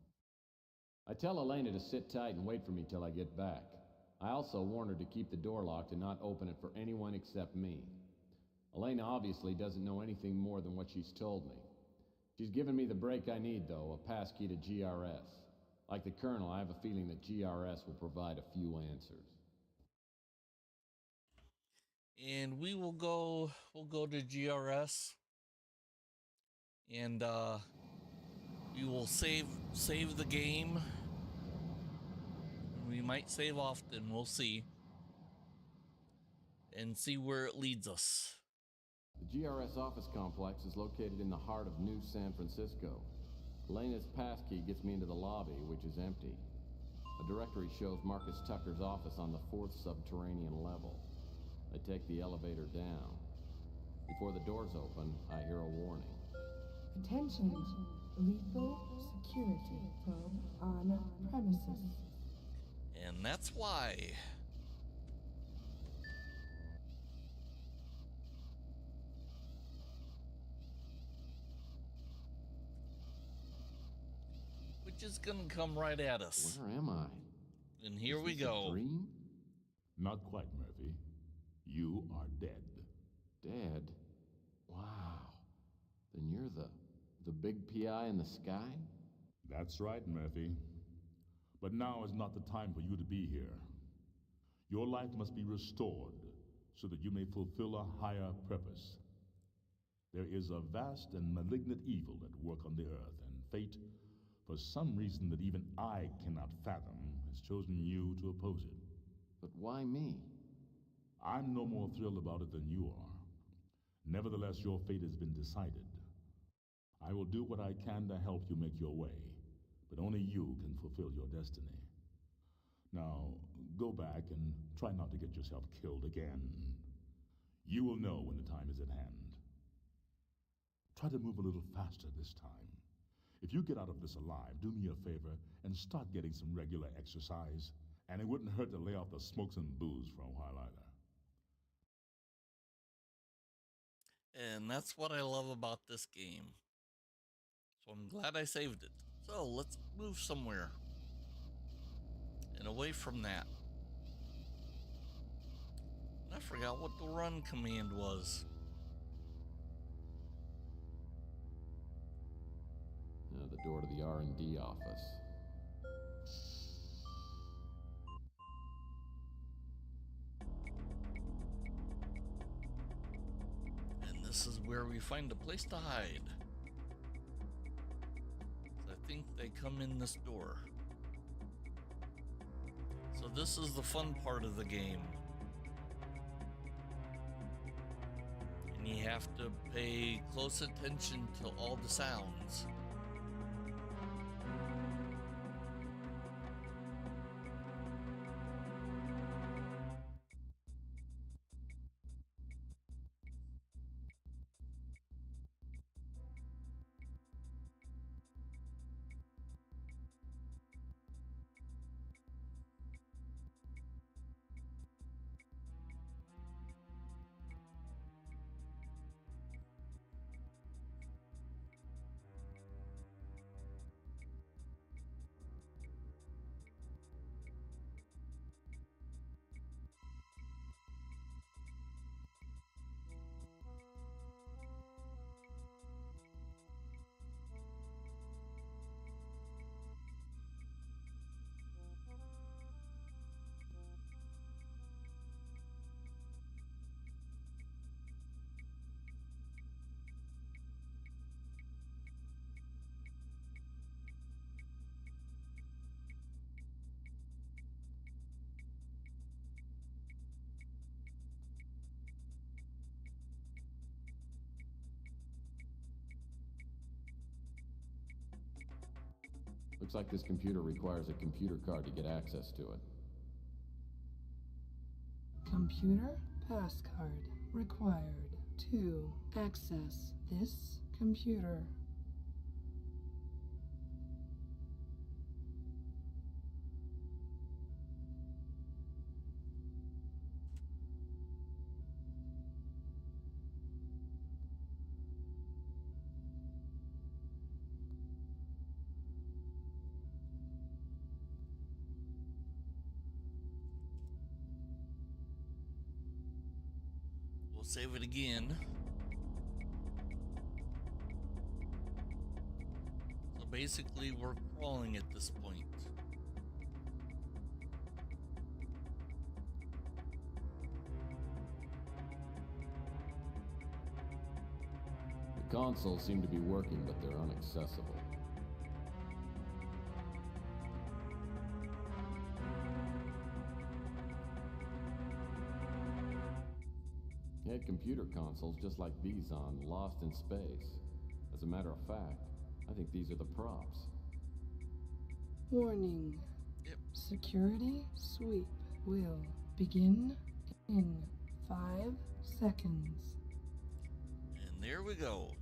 I tell Elena to sit tight and wait for me till I get back. I also warn her to keep the door locked and not open it for anyone except me. Elena obviously doesn't know anything more than what she's told me. She's given me the break I need, though, a passkey to GRS. Like the Colonel, I have a feeling that GRS will provide a few answers. And we'll go to GRS. And we will save the game. We might save often, we'll see. And see where it leads us. The GRS office complex is located in the heart of New San Francisco. Elena's passkey gets me into the lobby, which is empty. A directory shows Marcus Tucker's office on the 4th subterranean level. I take the elevator down. Before the doors open, I hear a warning. Attention, lethal security probe on premises. And that's why. Which is gonna come right at us. Where am I? And here Is we this go. A dream? Not quite, Murphy. You are dead. Dead? Wow. Then you're the big PI in the sky? That's right, Murphy. But now is not the time for you to be here. Your life must be restored so that you may fulfill a higher purpose. There is a vast and malignant evil at work on the earth, and fate, for some reason that even I cannot fathom, has chosen you to oppose it. But why me? I'm no more thrilled about it than you are. Nevertheless, your fate has been decided. I will do what I can to help you make your way, but only you can fulfill your destiny. Now, go back and try not to get yourself killed again. You will know when the time is at hand. Try to move a little faster this time. If you get out of this alive, do me a favor and start getting some regular exercise. And it wouldn't hurt to lay off the smokes and booze for a while either. And that's what I love about this game. So I'm glad I saved it. So let's move somewhere. And away from that. And I forgot what the run command was. The door to the R&D office. this is where we find a place to hide. I think they come in this door. So this is the fun part of the game. And you have to pay close attention to all the sounds. Looks like this computer requires a computer card to get access to it. Computer passcard required to access this computer. We'll save it again. So basically, we're crawling at this point. The consoles seem to be working, but they're inaccessible. They had computer consoles just like these on Lost in Space. As a matter of fact, I think these are the props. Warning. Yep. Security sweep will begin in 5 seconds. And there we go.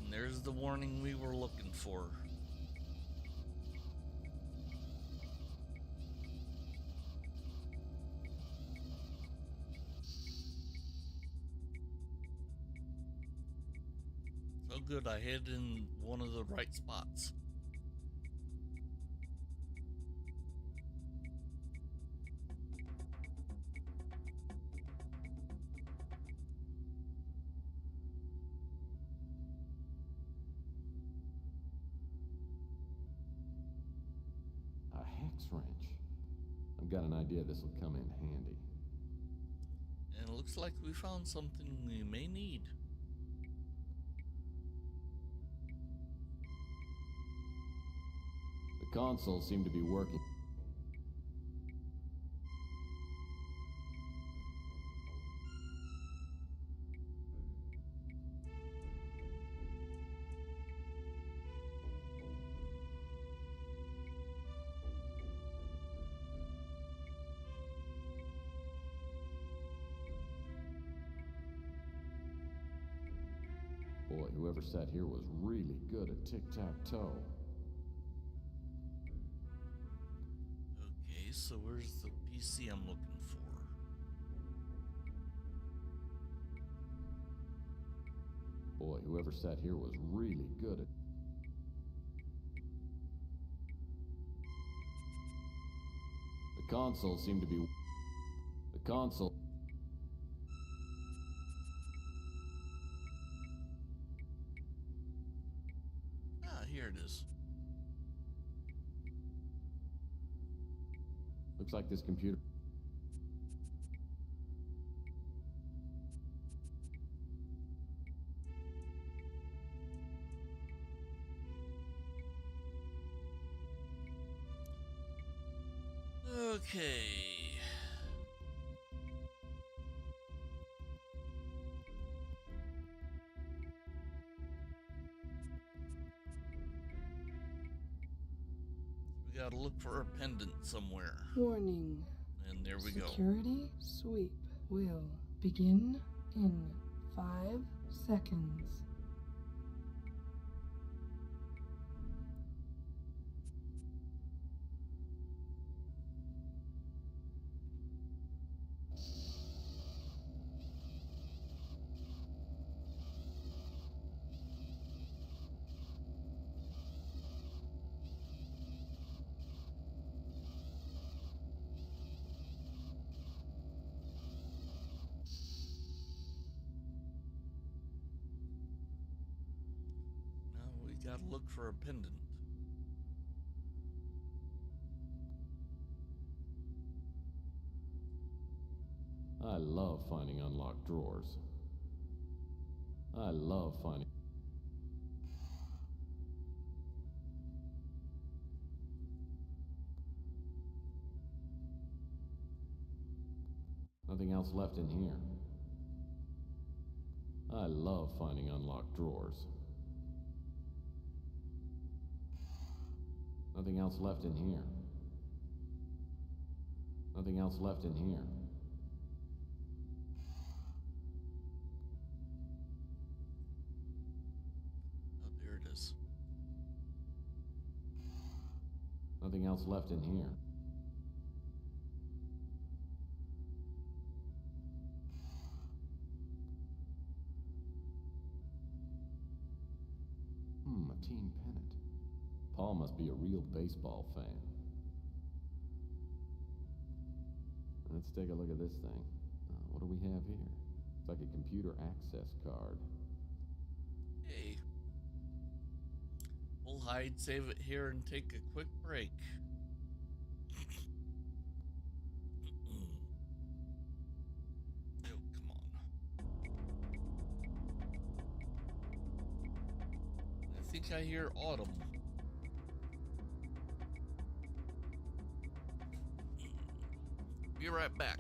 And there's the warning we were looking for. So good, I hid in one of the right spots. A hex wrench. I've got an idea this will come in handy. And it looks like we found something we may need. The consoles seem to be working. Boy, whoever sat here was really good at tic-tac-toe. Okay, so where's the PC I'm looking for? Boy, whoever sat here was really good at... The consoles seem to be... The console... Looks like this computer... Okay. We gotta look for a pendant somewhere. Warning. And there we go. Security sweep will begin in 5 seconds. Now we gotta look for a pendant. I love finding unlocked drawers. I love finding... Nothing else left in here. I love finding unlocked drawers. Nothing else left in here. Nothing else left in here. Oh, there it is. Nothing else left in here. A team pennant. Paul must be a real baseball fan. Let's take a look at this thing. What do we have here? It's like a computer access card. Hey. We'll hide, save it here, and take a quick break. Oh, come on. I think I hear Autumn. Be right back.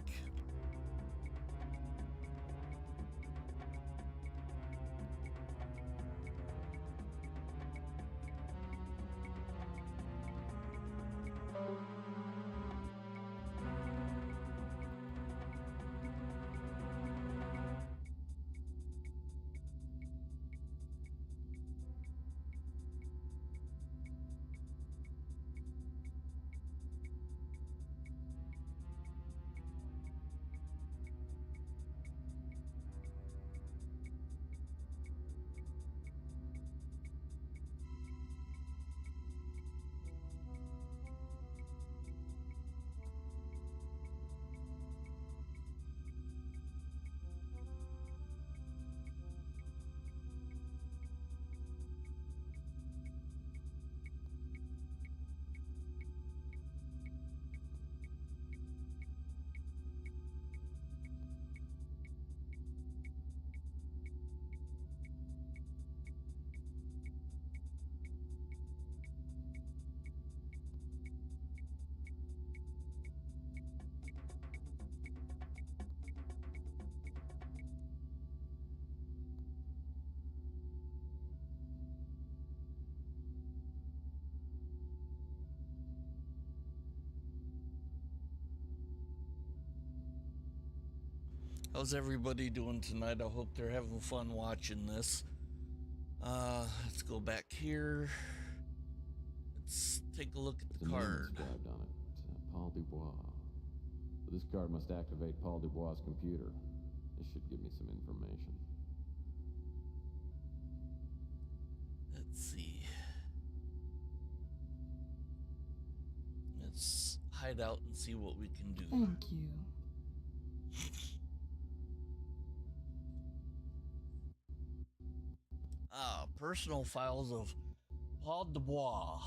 How's everybody doing tonight? I hope they're having fun watching this. Let's go back here. Let's take a look at the card. Inscribed on it. Paul Dubois. So this card must activate Paul Dubois' computer. This should give me some information. Let's see. Let's hide out and see what we can do. Thank you. Personal files of Paul Dubois.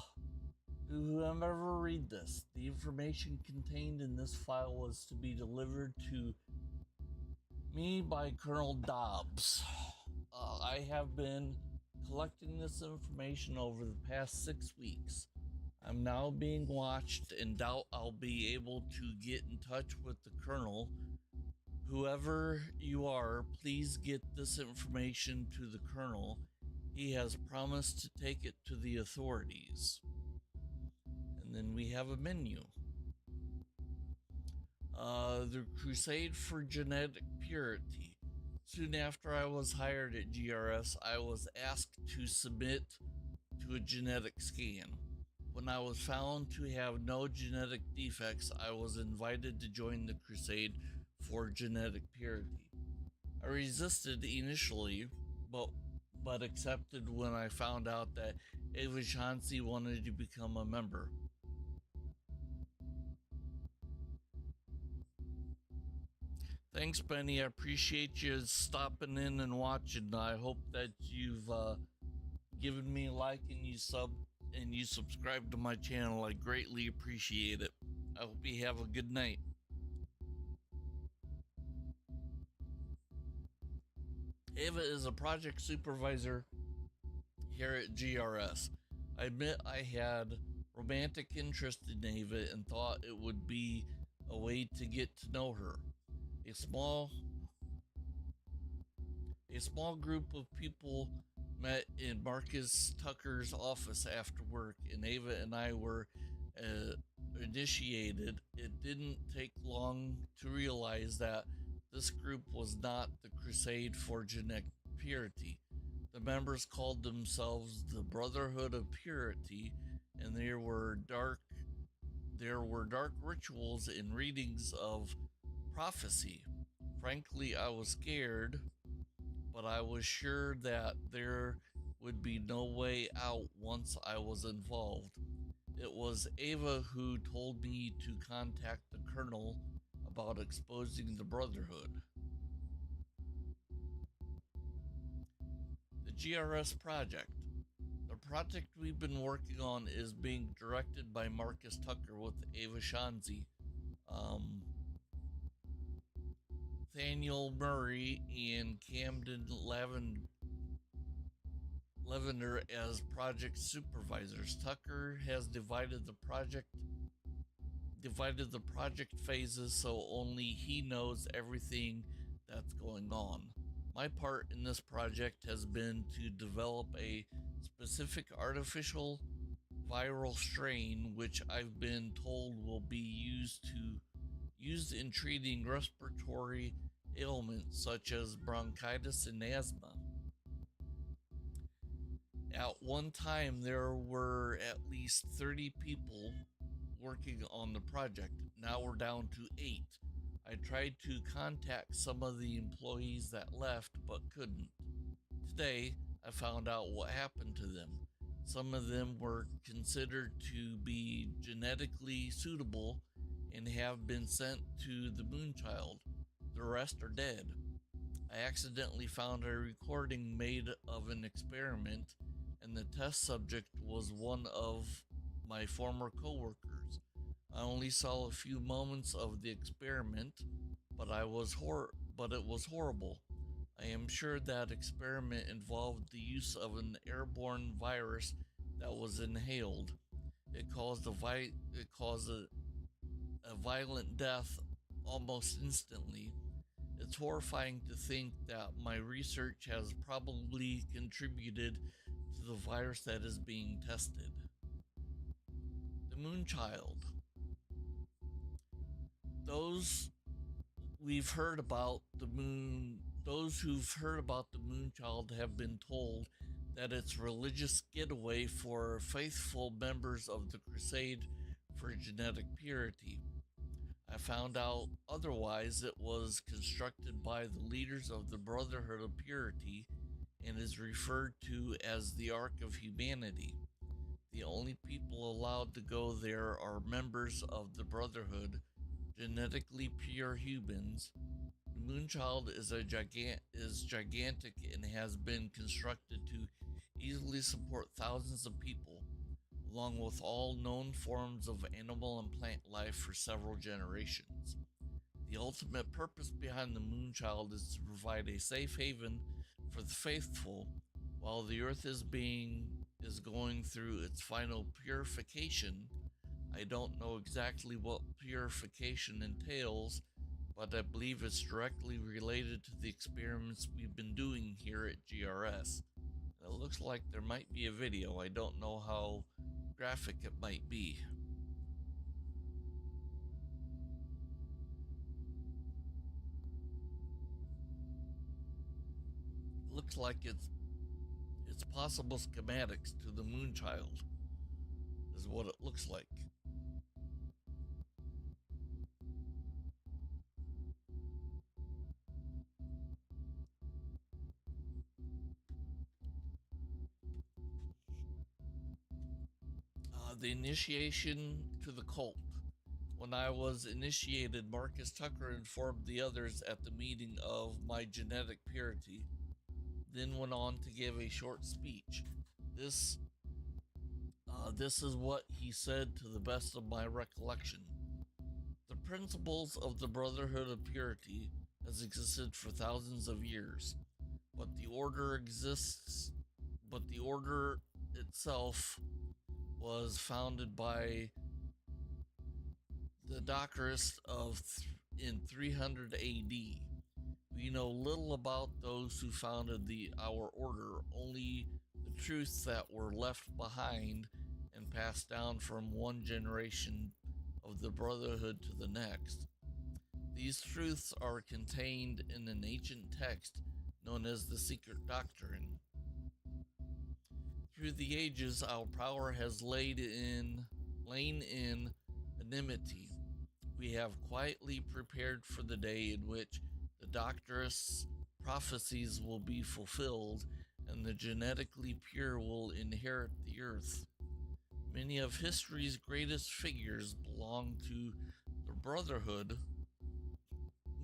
To whomever read this, the information contained in this file was to be delivered to me by Colonel Dobbs. I have been collecting this information over the past 6 weeks. I'm now being watched and doubt I'll be able to get in touch with the Colonel. Whoever you are, please get this information to the Colonel. He has promised to take it to the authorities. And then we have a menu. The Crusade for Genetic Purity. Soon after I was hired at GRS, I was asked to submit to a genetic scan. When I was found to have no genetic defects, I was invited to join the Crusade for Genetic Purity. I resisted initially, but accepted when I found out that Ava Chauncey wanted to become a member. Thanks, Benny. I appreciate you stopping in and watching. I hope that you've given me a like and you subscribe to my channel. I greatly appreciate it. I hope you have a good night. Ava is a project supervisor here at GRS. I admit I had romantic interest in Ava and thought it would be a way to get to know her. A small group of people met in Marcus Tucker's office after work, and Ava and I were initiated. It didn't take long to realize that this group was not the Crusade for Genetic Purity. The members called themselves the Brotherhood of Purity, and there were dark rituals and readings of prophecy. Frankly, I was scared, but I was sure that there would be no way out once I was involved. It was Ava who told me to contact the Colonel about exposing the Brotherhood. The GRS project. The project we've been working on is being directed by Marcus Tucker with Ava Chauncey, Nathaniel Murray, and Camden Lavender as project supervisors. Tucker has divided the project phases so only he knows everything that's going on. My part in this project has been to develop a specific artificial viral strain which I've been told will be used in treating respiratory ailments such as bronchitis and asthma. At one time, there were at least 30 people working on the project. Now we're down to 8. I tried to contact some of the employees that left, but couldn't. Today, I found out what happened to them. Some of them were considered to be genetically suitable and have been sent to the Moonchild. The rest are dead. I accidentally found a recording made of an experiment, and the test subject was one of my former coworkers. I only saw a few moments of the experiment, but it was horrible. I am sure that experiment involved the use of an airborne virus that was inhaled. It caused a violent death almost instantly. It's horrifying to think that my research has probably contributed to the virus that is being tested. The Moonchild. Those who've heard about the Moonchild have been told that it's religious getaway for faithful members of the Crusade for Genetic Purity. I found out otherwise. It was constructed by the leaders of the Brotherhood of Purity and is referred to as the Ark of Humanity. The only people allowed to go there are members of the Brotherhood, genetically pure humans. The Moonchild is gigantic and has been constructed to easily support thousands of people. along with all known forms of animal and plant life for several generations. The ultimate purpose behind the Moonchild is to provide a safe haven for the faithful while the earth is going through its final purification. I don't know exactly what purification entails, but I believe it's directly related to the experiments we've been doing here at GRS. It looks like there might be a video. I don't know how graphic it might be. Looks like it's possible schematics to the Moonchild is what it looks like. The initiation to the cult. When I was initiated, Marcus Tucker informed the others at the meeting of my genetic purity, then went on to give a short speech. This is what he said to the best of my recollection. The principles of the Brotherhood of Purity has existed for thousands of years, but the order itself was founded by the Doctorists in 300 AD. We know little about those who founded our order, only the truths that were left behind and passed down from one generation of the Brotherhood to the next. These truths are contained in an ancient text known as the Secret Doctrine. Through the ages, our power has lain in anonymity. We have quietly prepared for the day in which the Doctor's prophecies will be fulfilled and the genetically pure will inherit the earth. Many of history's greatest figures belong to the Brotherhood,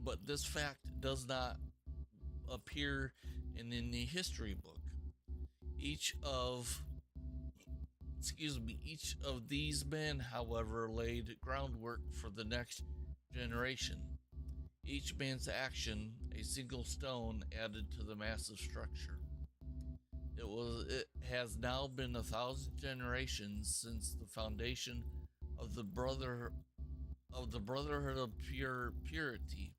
but this fact does not appear in any history book. Each of these men, however, laid groundwork for the next generation. Each man's action, a single stone added to the massive structure. It has now been 1,000 generations since the foundation of the Brotherhood of Purity,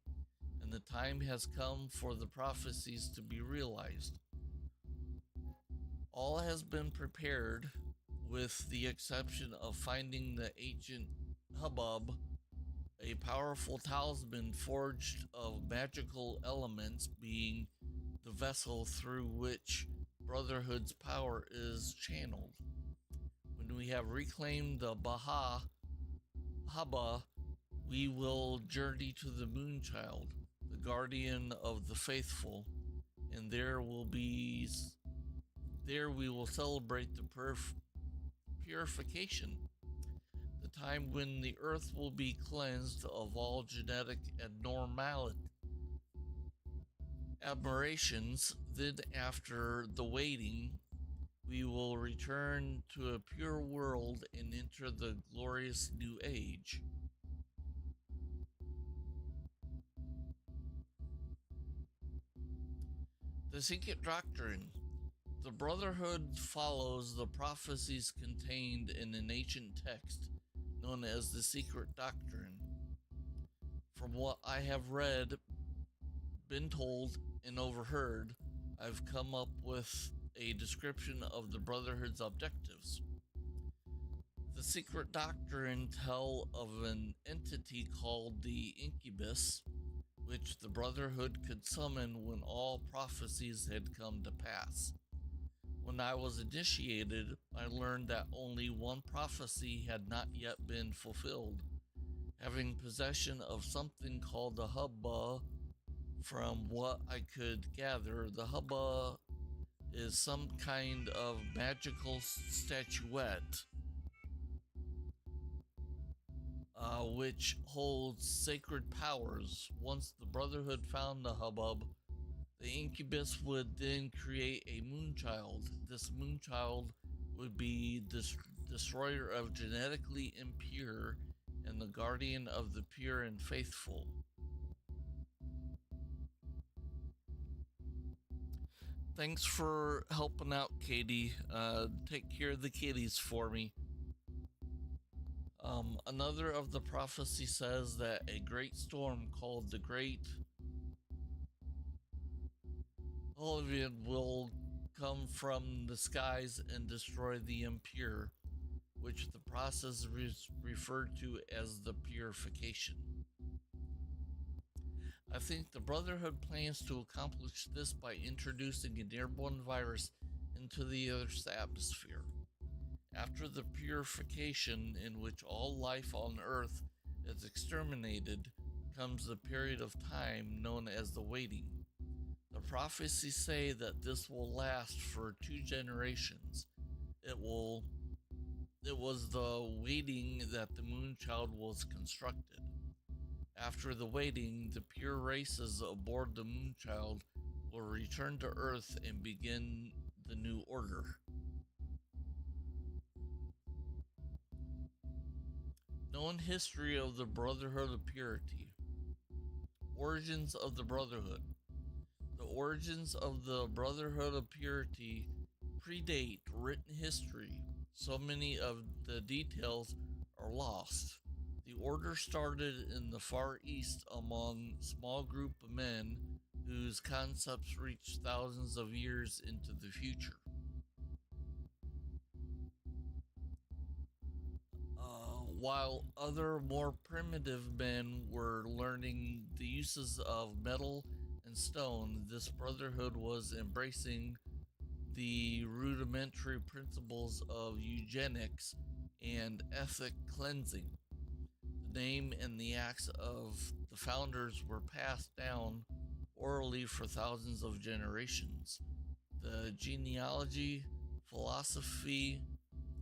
and the time has come for the prophecies to be realized. All has been prepared, with the exception of finding the ancient hubbub, a powerful talisman forged of magical elements being the vessel through which Brotherhood's power is channeled. When we have reclaimed the Hubba, we will journey to the Moonchild, the guardian of the faithful, and there we will celebrate the purification, the time when the earth will be cleansed of all genetic aberrations. Then, after the waiting, we will return to a pure world and enter the glorious new age. The Secret Doctrine. The Brotherhood follows the prophecies contained in an ancient text known as the Secret Doctrine. From what I have read, been told, and overheard, I've come up with a description of the Brotherhood's objectives. The Secret Doctrine tell of an entity called the Incubus, which the Brotherhood could summon when all prophecies had come to pass. When I was initiated, I learned that only one prophecy had not yet been fulfilled. Having possession of something called the Hubba, from what I could gather, the Hubba is some kind of magical statuette which holds sacred powers. Once the Brotherhood found the hubbub, the Incubus would then create a Moonchild. This Moonchild would be the destroyer of genetically impure, and the guardian of the pure and faithful. Thanks for helping out, Katie. Take care of the kitties for me. Another of the prophecy says that a great storm called the Great Hurricane will come from the skies and destroy the impure, which the process is referred to as the purification. I think the Brotherhood plans to accomplish this by introducing an airborne virus into the Earth's atmosphere. After the purification, in which all life on Earth is exterminated, comes the period of time known as the waiting. The prophecies say that this will last for 2 generations. It was the waiting that the Moonchild was constructed. After the waiting, the pure races aboard the Moonchild will return to Earth and begin the new order. Known history of the Brotherhood of Purity. Origins of the Brotherhood. The origins of the Brotherhood of Purity predate written history. So many of the details are lost. The order started in the Far East among a small group of men whose concepts reached thousands of years into the future. While other more primitive men were learning the uses of metal and stone, this brotherhood was embracing the rudimentary principles of eugenics and ethnic cleansing. The name and the acts of the founders were passed down orally for thousands of generations. The genealogy, philosophy,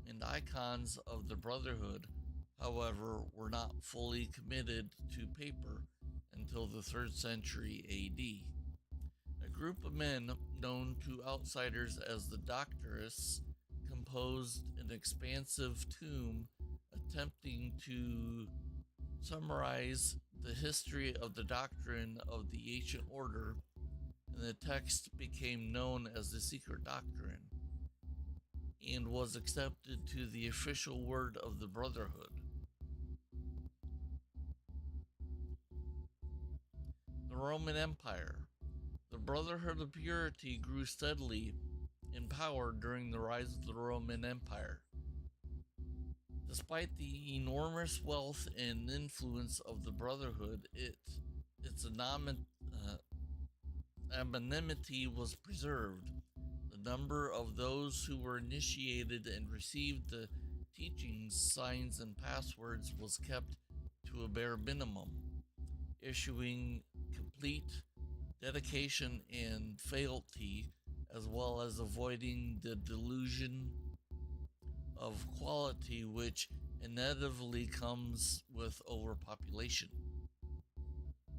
and icons of the brotherhood, however, were not fully committed to paper until the 3rd century AD. A group of men known to outsiders as the Doctorists composed an expansive tome attempting to summarize the history of the doctrine of the ancient order, and the text became known as the Secret Doctrine and was accepted to the official word of the Brotherhood. The Roman Empire. The Brotherhood of Purity grew steadily in power during the rise of the Roman Empire. Despite the enormous wealth and influence of the Brotherhood, its anonymity was preserved. The number of those who were initiated and received the teachings, signs, and passwords was kept to a bare minimum, issuing complete dedication and fealty, as well as avoiding the delusion of quality which inevitably comes with overpopulation.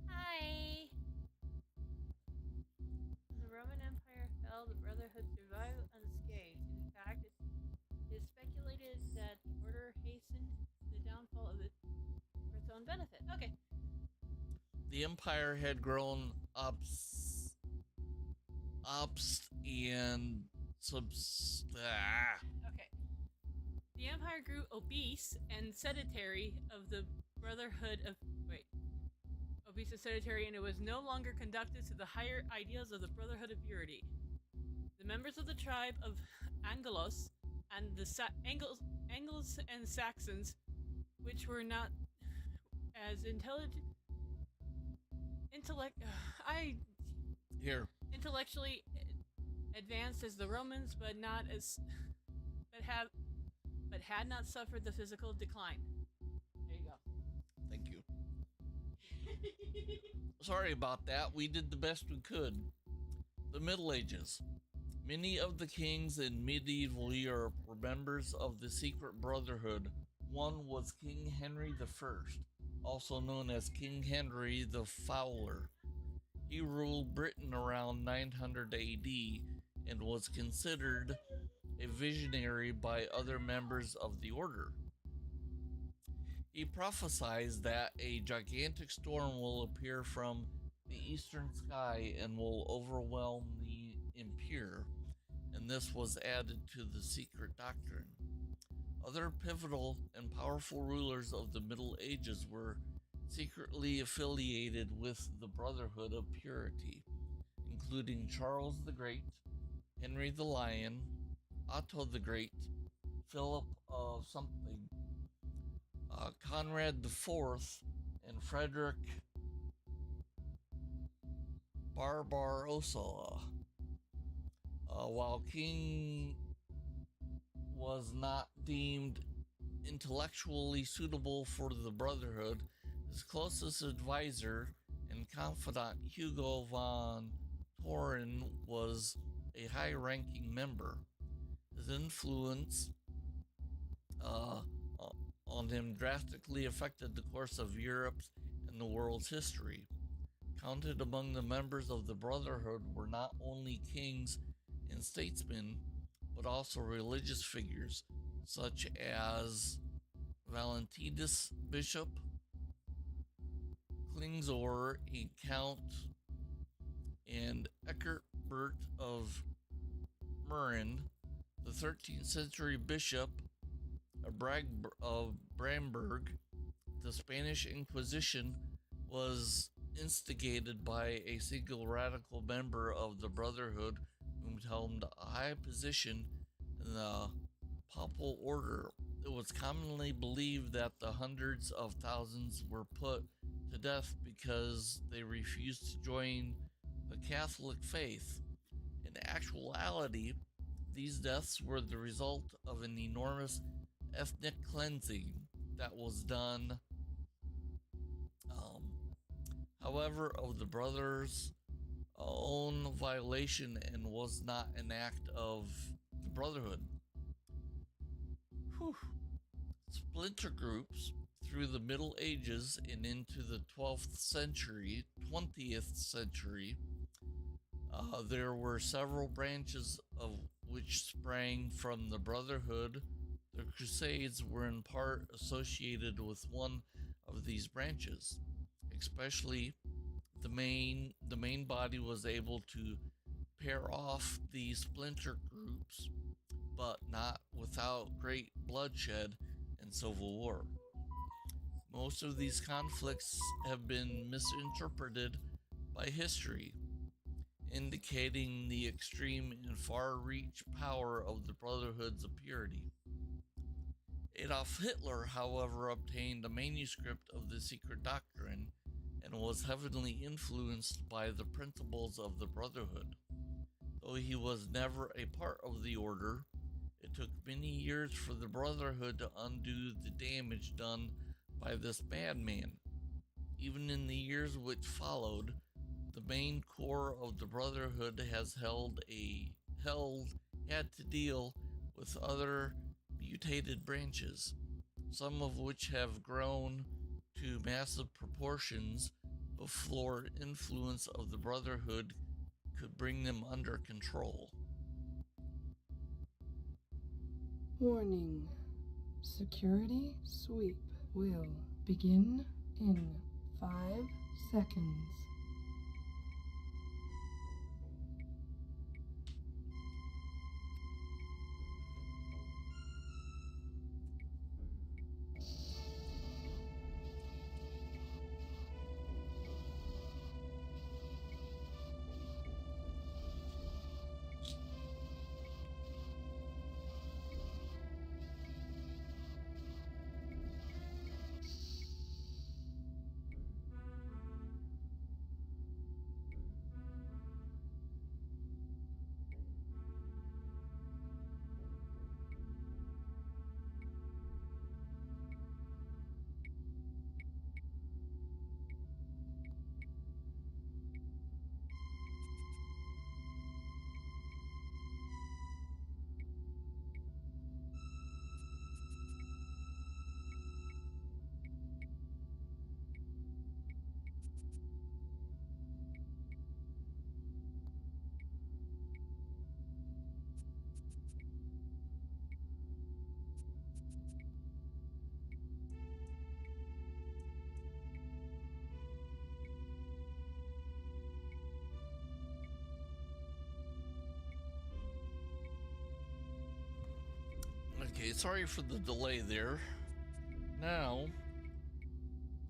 Hi! When the Roman Empire fell, the Brotherhood survived unscathed. In fact, it is speculated that the order hastened the downfall of it for its own benefit. Okay. The empire had grown Okay. The empire grew obese and sedentary of the Brotherhood of obese and sedentary, and it was no longer conducted to the higher ideals of the Brotherhood of Purity. The members of the tribe of Anglos and the Angles and Saxons, which were not as intellectually advanced as the Romans, but had not suffered the physical decline. There you go. Thank you. Sorry about that. We did the best we could. The Middle Ages. Many of the kings in medieval Europe were members of the secret brotherhood. One was King Henry I, also known as King Henry the Fowler. He ruled Britain around 900 AD and was considered a visionary by other members of the order. He prophesies that a gigantic storm will appear from the eastern sky and will overwhelm the impure, and this was added to the secret doctrine. Other pivotal and powerful rulers of the Middle Ages were secretly affiliated with the Brotherhood of Purity, including Charles the Great, Henry the Lion, Otto the Great, Philip of something, Conrad IV, and Frederick Barbarossa. While King was not deemed intellectually suitable for the Brotherhood, his closest advisor and confidant Hugo von Toren was a high-ranking member. His influence on him drastically affected the course of Europe's and the world's history. Counted among the members of the Brotherhood were not only kings and statesmen, but also religious figures such as Valentinus Bishop, Klingsor, a count, and Eckerbert of Meran, the 13th century bishop of Bramberg. The Spanish Inquisition was instigated by a single radical member of the Brotherhood who held a high position in the papal order. It was commonly believed that the hundreds of thousands were put to death because they refused to join the Catholic faith. In actuality, these deaths were the result of an enormous ethnic cleansing that was done, however, of the brothers' own violation and was not an act of the Brotherhood. Splinter groups through the Middle Ages and into the 20th century, there were several branches of which sprang from the Brotherhood. The Crusades were in part associated with one of these branches. Especially the main body was able to pair off these splinter groups, but not without great bloodshed and civil war. Most of these conflicts have been misinterpreted by history, indicating the extreme and far-reach power of the Brotherhoods of Purity. Adolf Hitler, however, obtained a manuscript of the secret doctrine and was heavily influenced by the principles of the Brotherhood. Though he was never a part of the order, it took many years for the Brotherhood to undo the damage done by this madman. Even in the years which followed, the main core of the Brotherhood has had to deal with other mutated branches, some of which have grown to massive proportions before influence of the Brotherhood could bring them under control. Warning. Security sweep will begin in 5 seconds. Okay, sorry for the delay there. Now,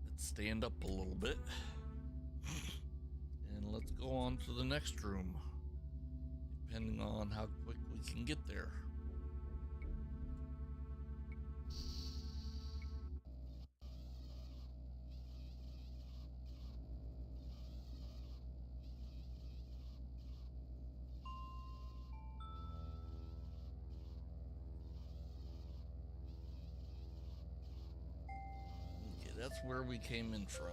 let's stand up a little bit. And let's go on to the next room, depending on how quick we can get there. Okay, that's where we came in from.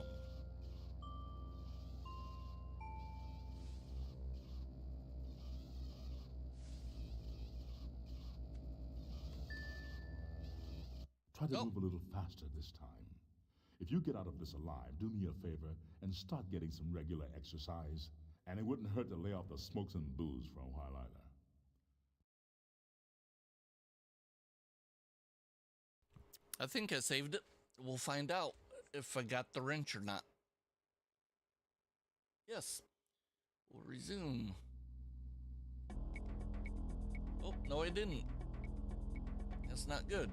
Try to move a little faster this time. If you get out of this alive, do me a favor and start getting some regular exercise. And it wouldn't hurt to lay off the smokes and booze for a while either. I think I saved it. We'll find out if I got the wrench or not. Yes. We'll resume. Oh, no, I didn't. That's not good.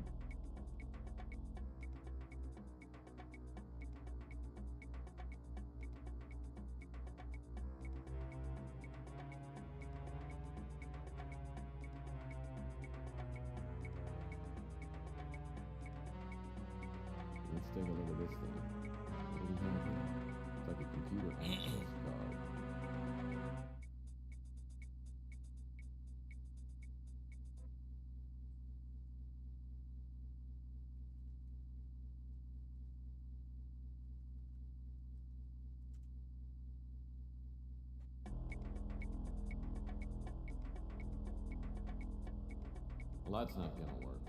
Let's take a look at this thing. What do we have here? It's like a computer access card. Well, that's not gonna work.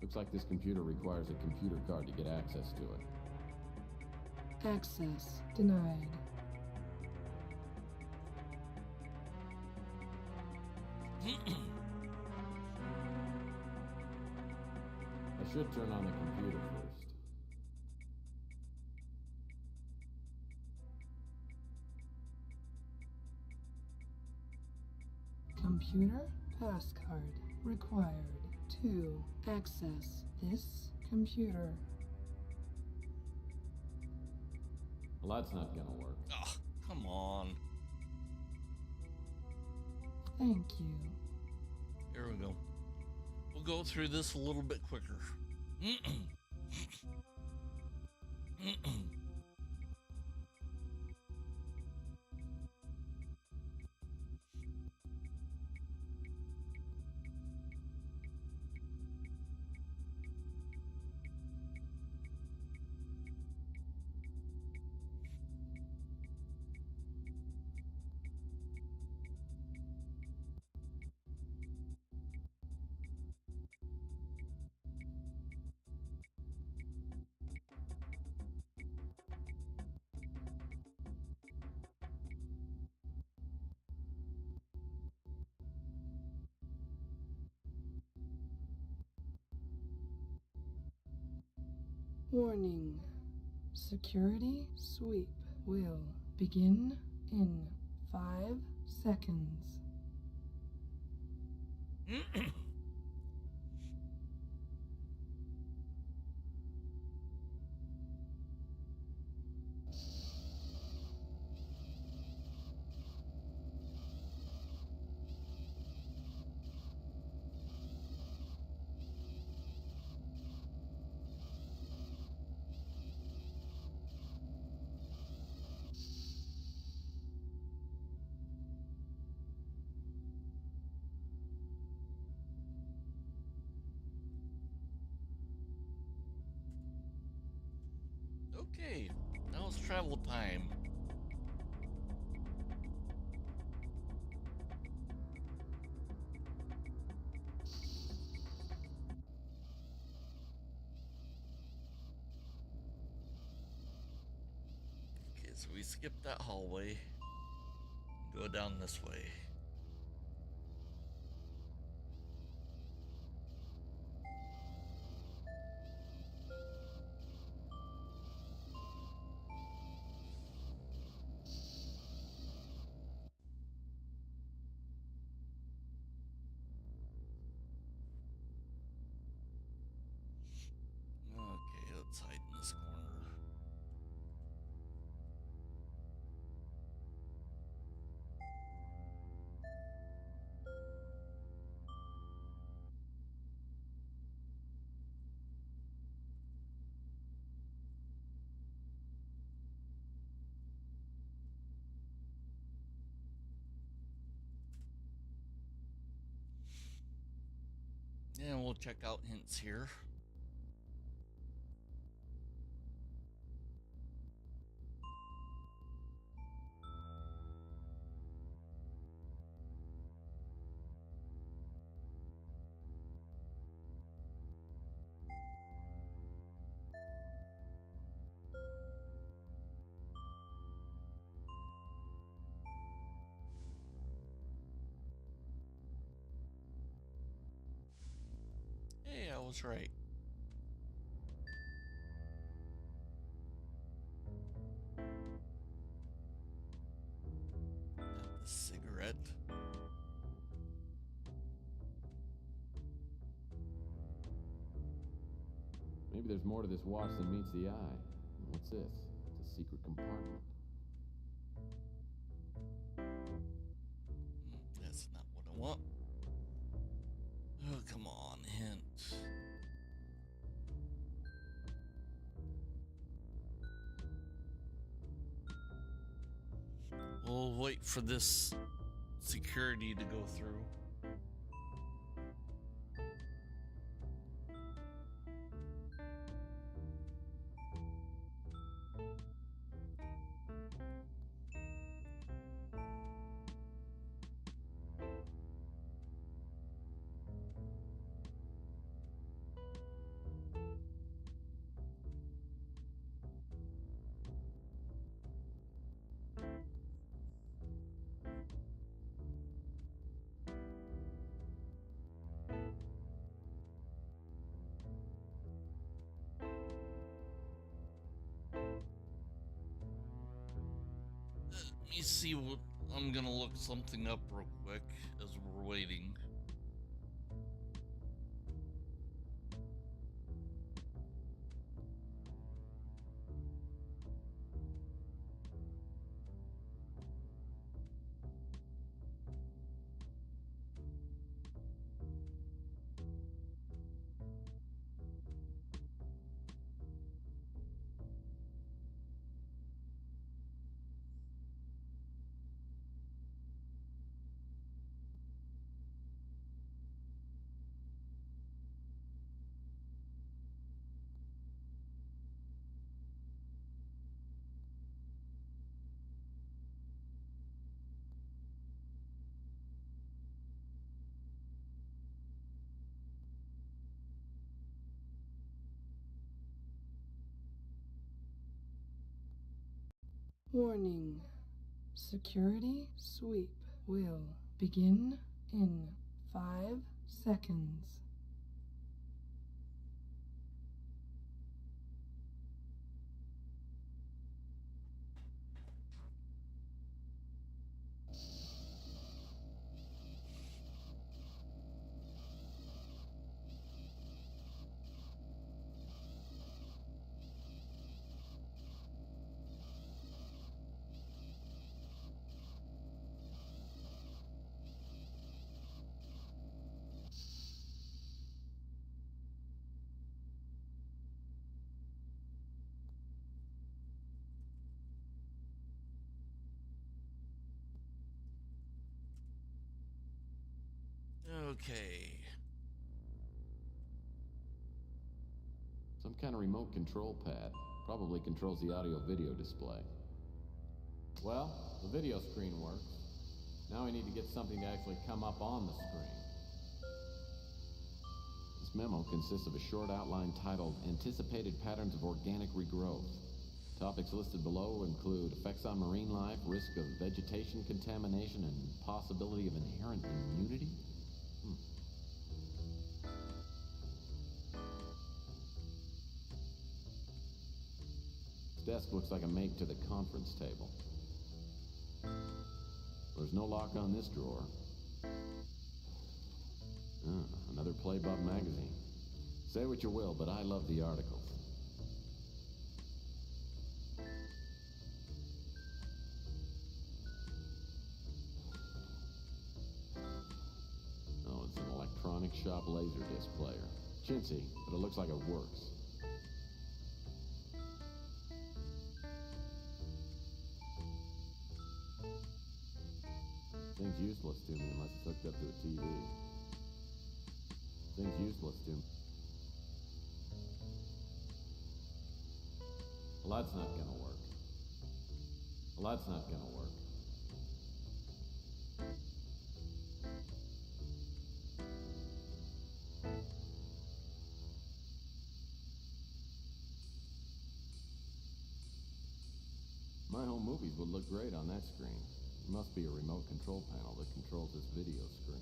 Looks like this computer requires a computer card to get access to it. Access denied. I should turn on the computer first. Computer passcard required to access this computer. Well, that's not gonna work. Oh, come on. Thank you. Here we go. We'll go through this a little bit quicker. Warning. Security sweep will begin in 5 seconds. Okay, now it's travel time. Okay, so we skip that hallway, go down this way. And we'll check out hints here. Hey, I was right. Got the cigarette. Maybe there's more to this watch than meets the eye. What's this? It's a secret compartment. That's not what I want. Oh, come on, hint. We'll wait for this security to go through. Let me see what I'm gonna look something up real quick as we're waiting. Warning. Security sweep will begin in 5 seconds. Okay. Some kind of remote control pad. Probably controls the audio-video display. Well, the video screen works. Now we need to get something to actually come up on the screen. This memo consists of a short outline titled Anticipated Patterns of Organic Regrowth. Topics listed below include effects on marine life, risk of vegetation contamination, and possibility of inherent immunity. Desk looks like a mate to the conference table. There's no lock on this drawer. Another Playboy magazine. Say what you will, but I love the articles. Oh, it's an electronic shop laserdisc player. Chintzy, but it looks like it works. Thing's useless to me unless it's hooked up to a TV. Thing's useless to me. Well, that's not gonna work. Well, that's not gonna work. My home movies would look great on that screen. There must be a remote control panel that controls this video screen.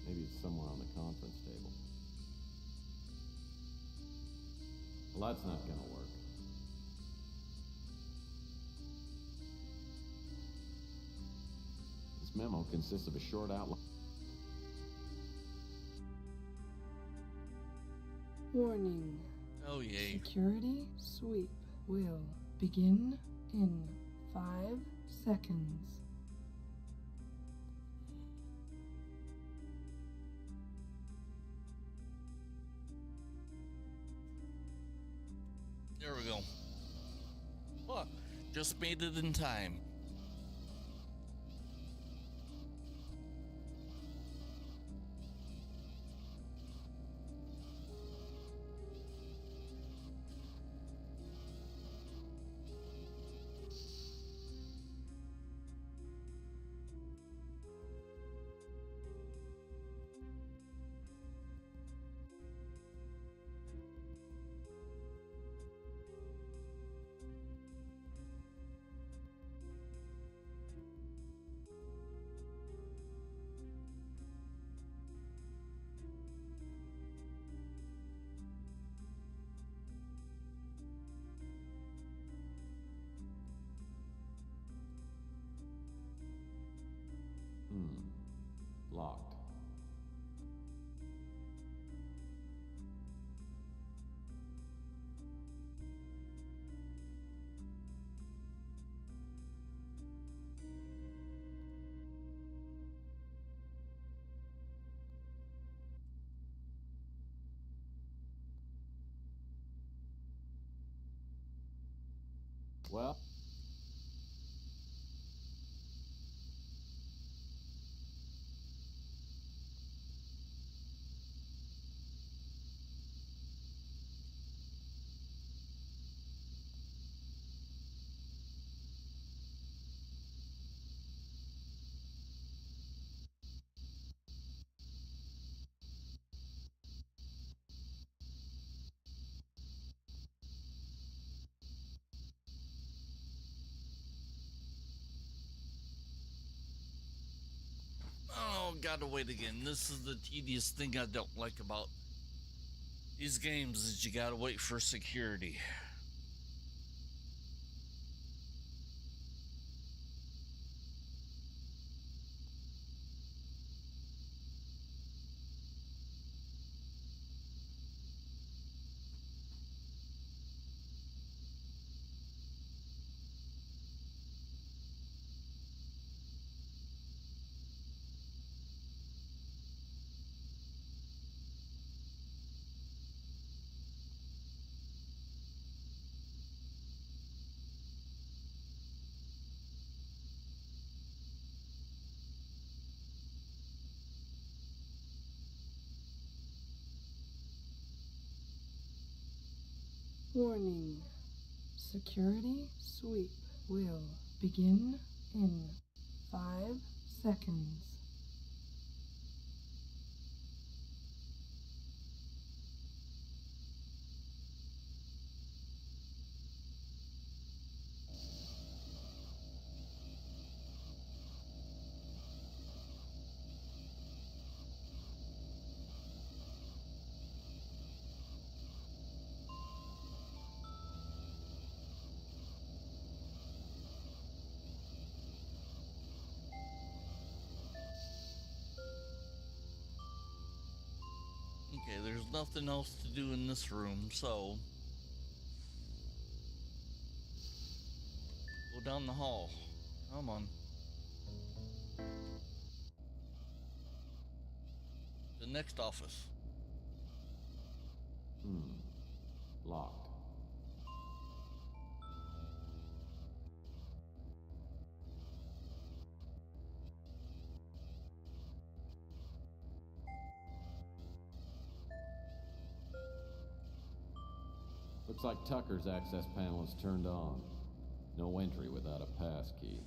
Maybe it's somewhere on the conference table. Well, that's not gonna work. This memo consists of a short outline. Warning. Oh, yay. Security sweep will begin in 5 seconds. There we go. Look, just made it in time. Locked. Well, Oh, gotta wait again. This is the tedious thing I don't like about these games, is you gotta wait for security. Warning. Security sweep will begin in 5 seconds. Okay, there's nothing else to do in this room, so go down the hall. Come on. The next office. locked. Looks like Tucker's access panel is turned on. No entry without a pass key.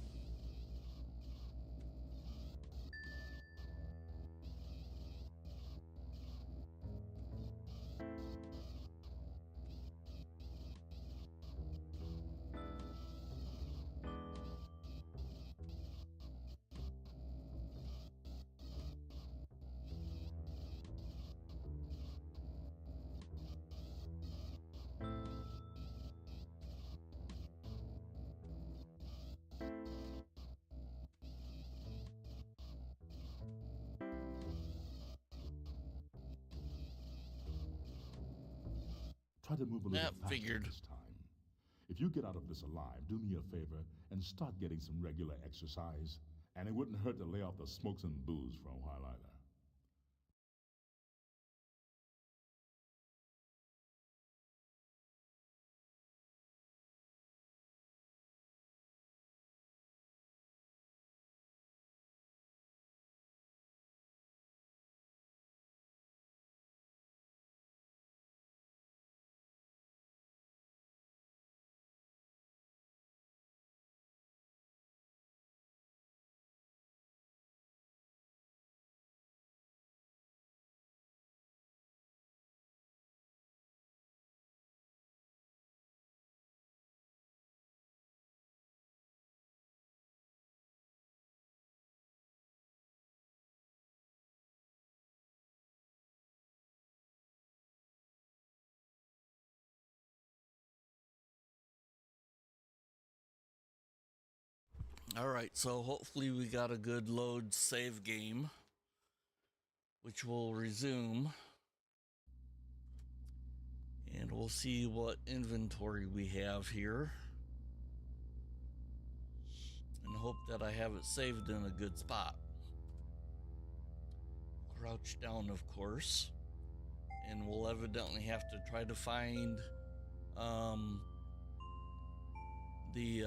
Try to move a little That faster figured. this time. If you get out of this alive, do me a favor and start getting some regular exercise. And it wouldn't hurt to lay off the smokes and booze for a while either. All right, so hopefully we got a good load save game, which will resume. And we'll see what inventory we have here. And hope that I have it saved in a good spot. Crouch down, of course. And we'll evidently have to try to find the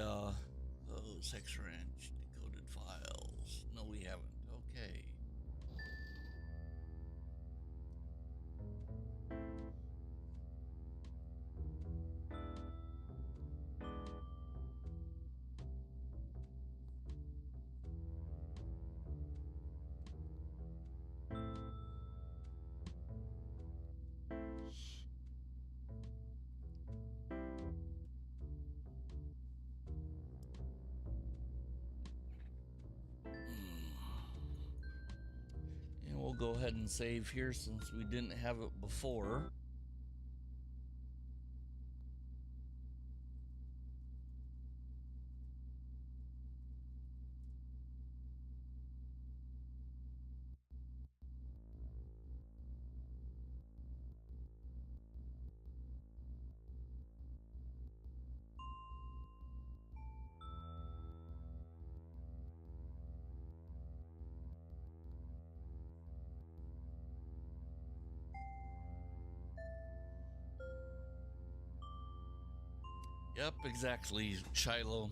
sex ranch decoded files. No, we haven't. Okay. And we'll go ahead and save here since we didn't have it before. Yep, exactly, Shiloh.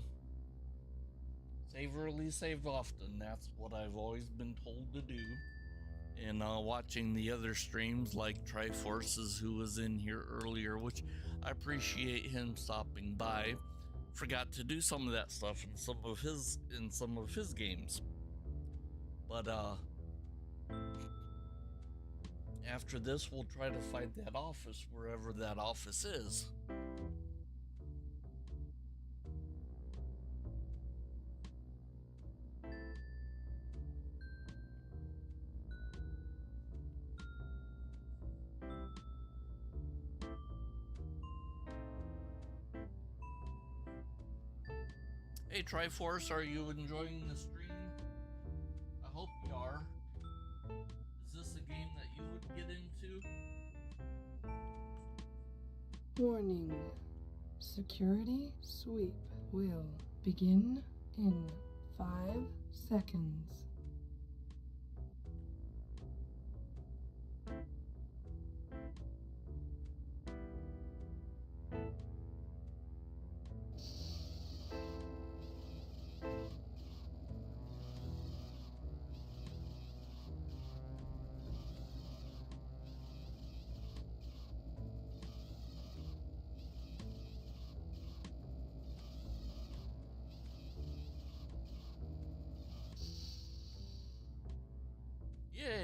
Save early, save often. That's what I've always been told to do. And watching the other streams like Triforces, who was in here earlier, which I appreciate him stopping by, forgot to do some of that stuff in some of his games. But after this, we'll try to find that office wherever that office is. Hey Triforce, are you enjoying the stream? I hope you are. Is this a game that you would get into? Warning. Security sweep will begin in 5 seconds.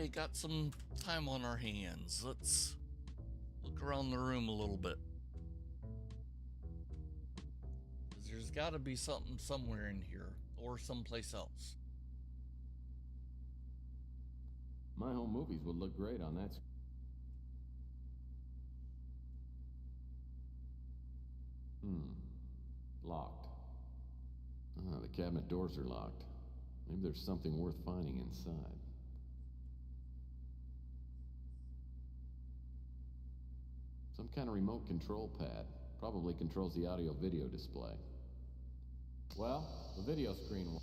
Okay, got some time on our hands. Let's look around the room a little bit. There's got to be something somewhere in here or someplace else. My home movies would look great on that. Locked. The cabinet doors are locked. Maybe there's something worth finding inside. Some kind of remote control pad. Probably controls the audio-video display. Well, the video screen...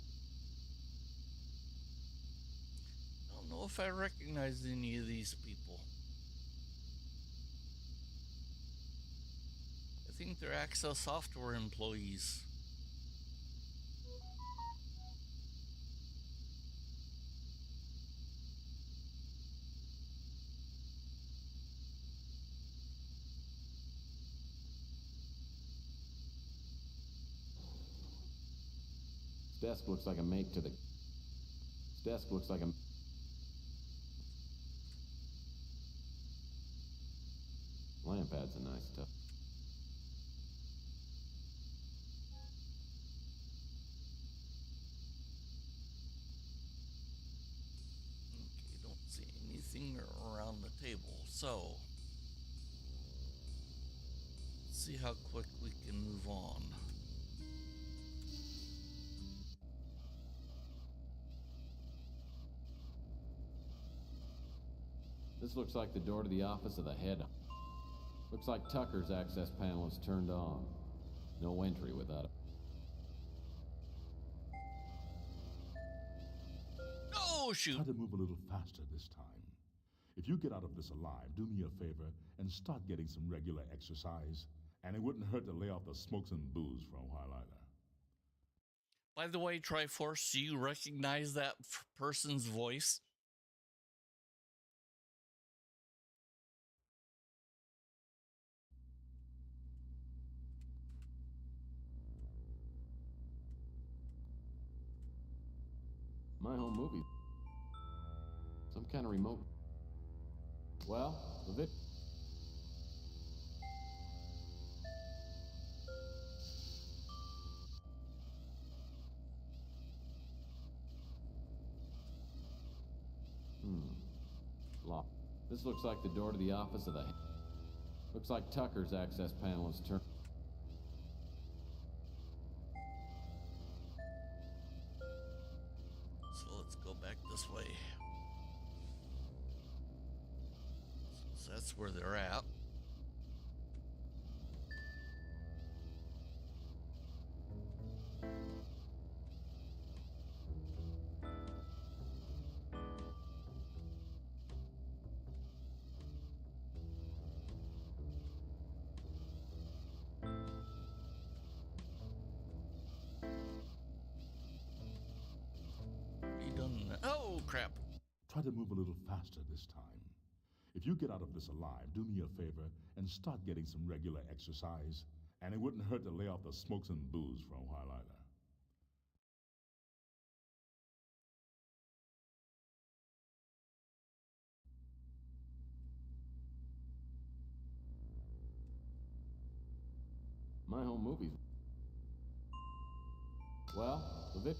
I don't know if I recognize any of these people. I think they're Access Software employees. Desk looks like a make to the... Desk looks like a... Lamp adds a nice touch. Okay, don't see anything around the table, so let's see how quick we can move on. This looks like the door to the office of the head. Looks like Tucker's access panel is turned on. No entry without it. Oh, shoot! Try to move a little faster this time. If you get out of this alive, do me a favor and start getting some regular exercise. And it wouldn't hurt to lay off the smokes and booze for a while either. By the way, Triforce, do you recognize that person's voice? My home movie. Some kind of remote. Well, the vid... Locked. This looks like the door to the office of the... Looks like Tucker's access panel is turned... So let's go back this way. So that's where they're at. Oh, crap. Try to move a little faster this time. If you get out of this alive, do me a favor and start getting some regular exercise. And it wouldn't hurt to lay off the smokes and booze for a while either. My home movies. Well, the vid...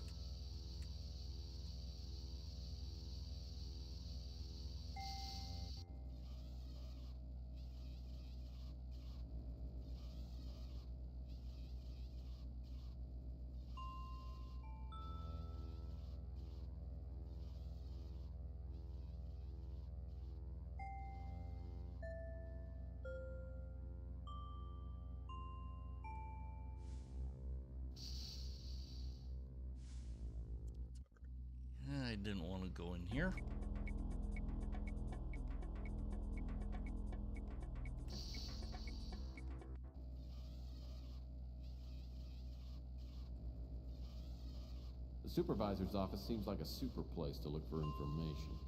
I didn't want to go in here. The supervisor's office seems like a super place to look for information.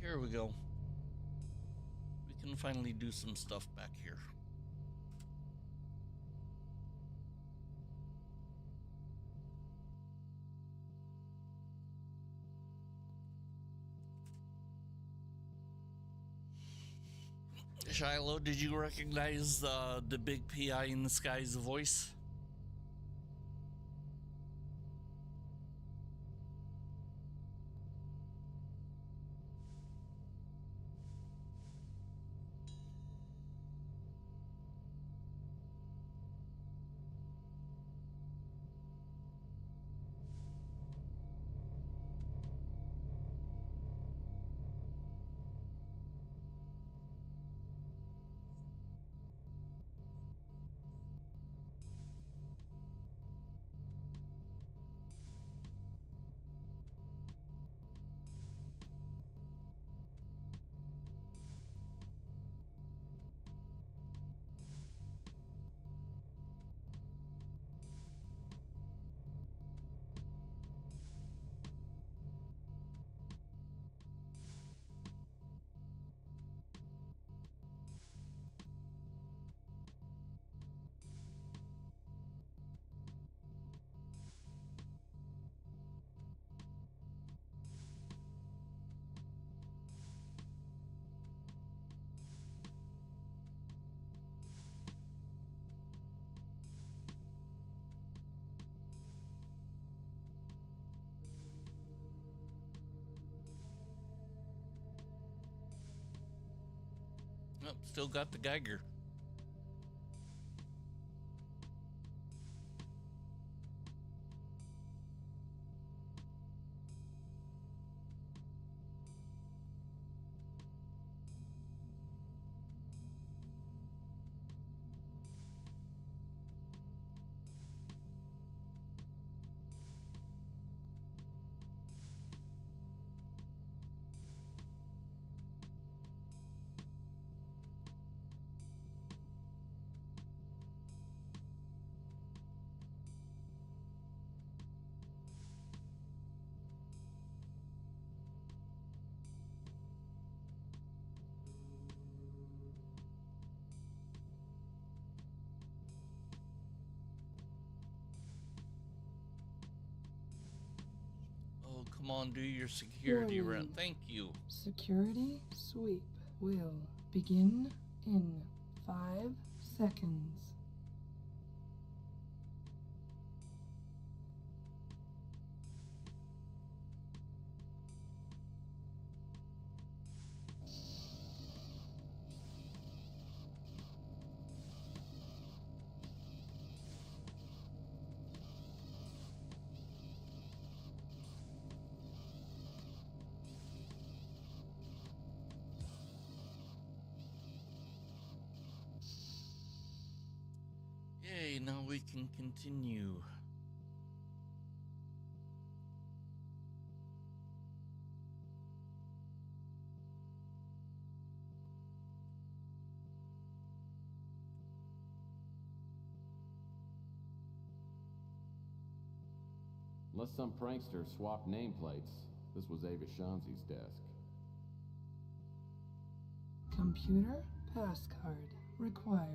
Here we go. We can finally do some stuff back here. Shiloh, did you recognize the big PI in the sky's voice? Nope, still got the Geiger. Oh, come on, do your security Warning. run. Thank you. Security sweep will begin in 5 seconds. Yay, now we can continue. Unless some prankster swapped nameplates, this was Ava Shanzi's desk. Computer passcard required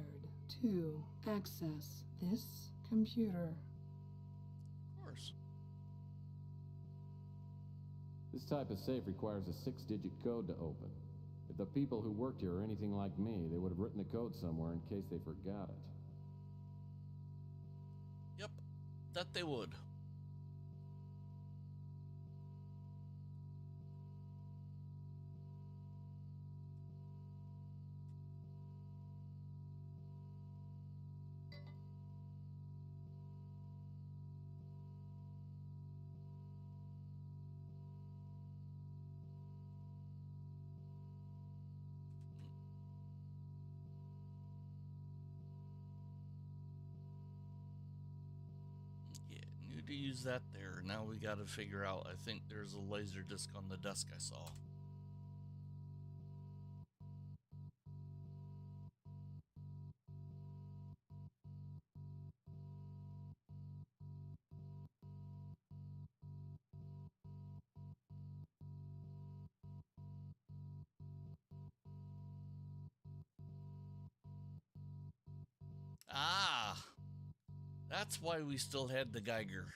to access this computer. Of course. This type of safe requires a 6-digit code to open. If the people who worked here are anything like me, they would have written the code somewhere in case they forgot it. Yep, that they would. Yeah, knew to use that there. Now we got to figure out. I think there's a laser disc on the desk I saw. Ah, that's why we still had the Geiger.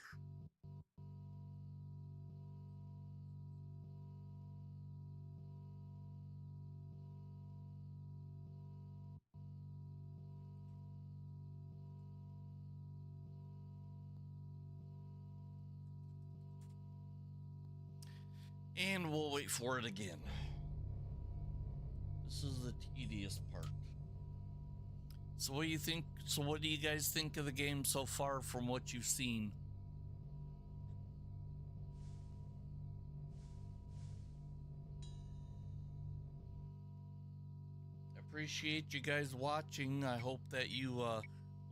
And we'll wait for it again. This is the tedious part. So what do you think? So what do you guys think of the game so far from what you've seen? Appreciate you guys watching. I hope that you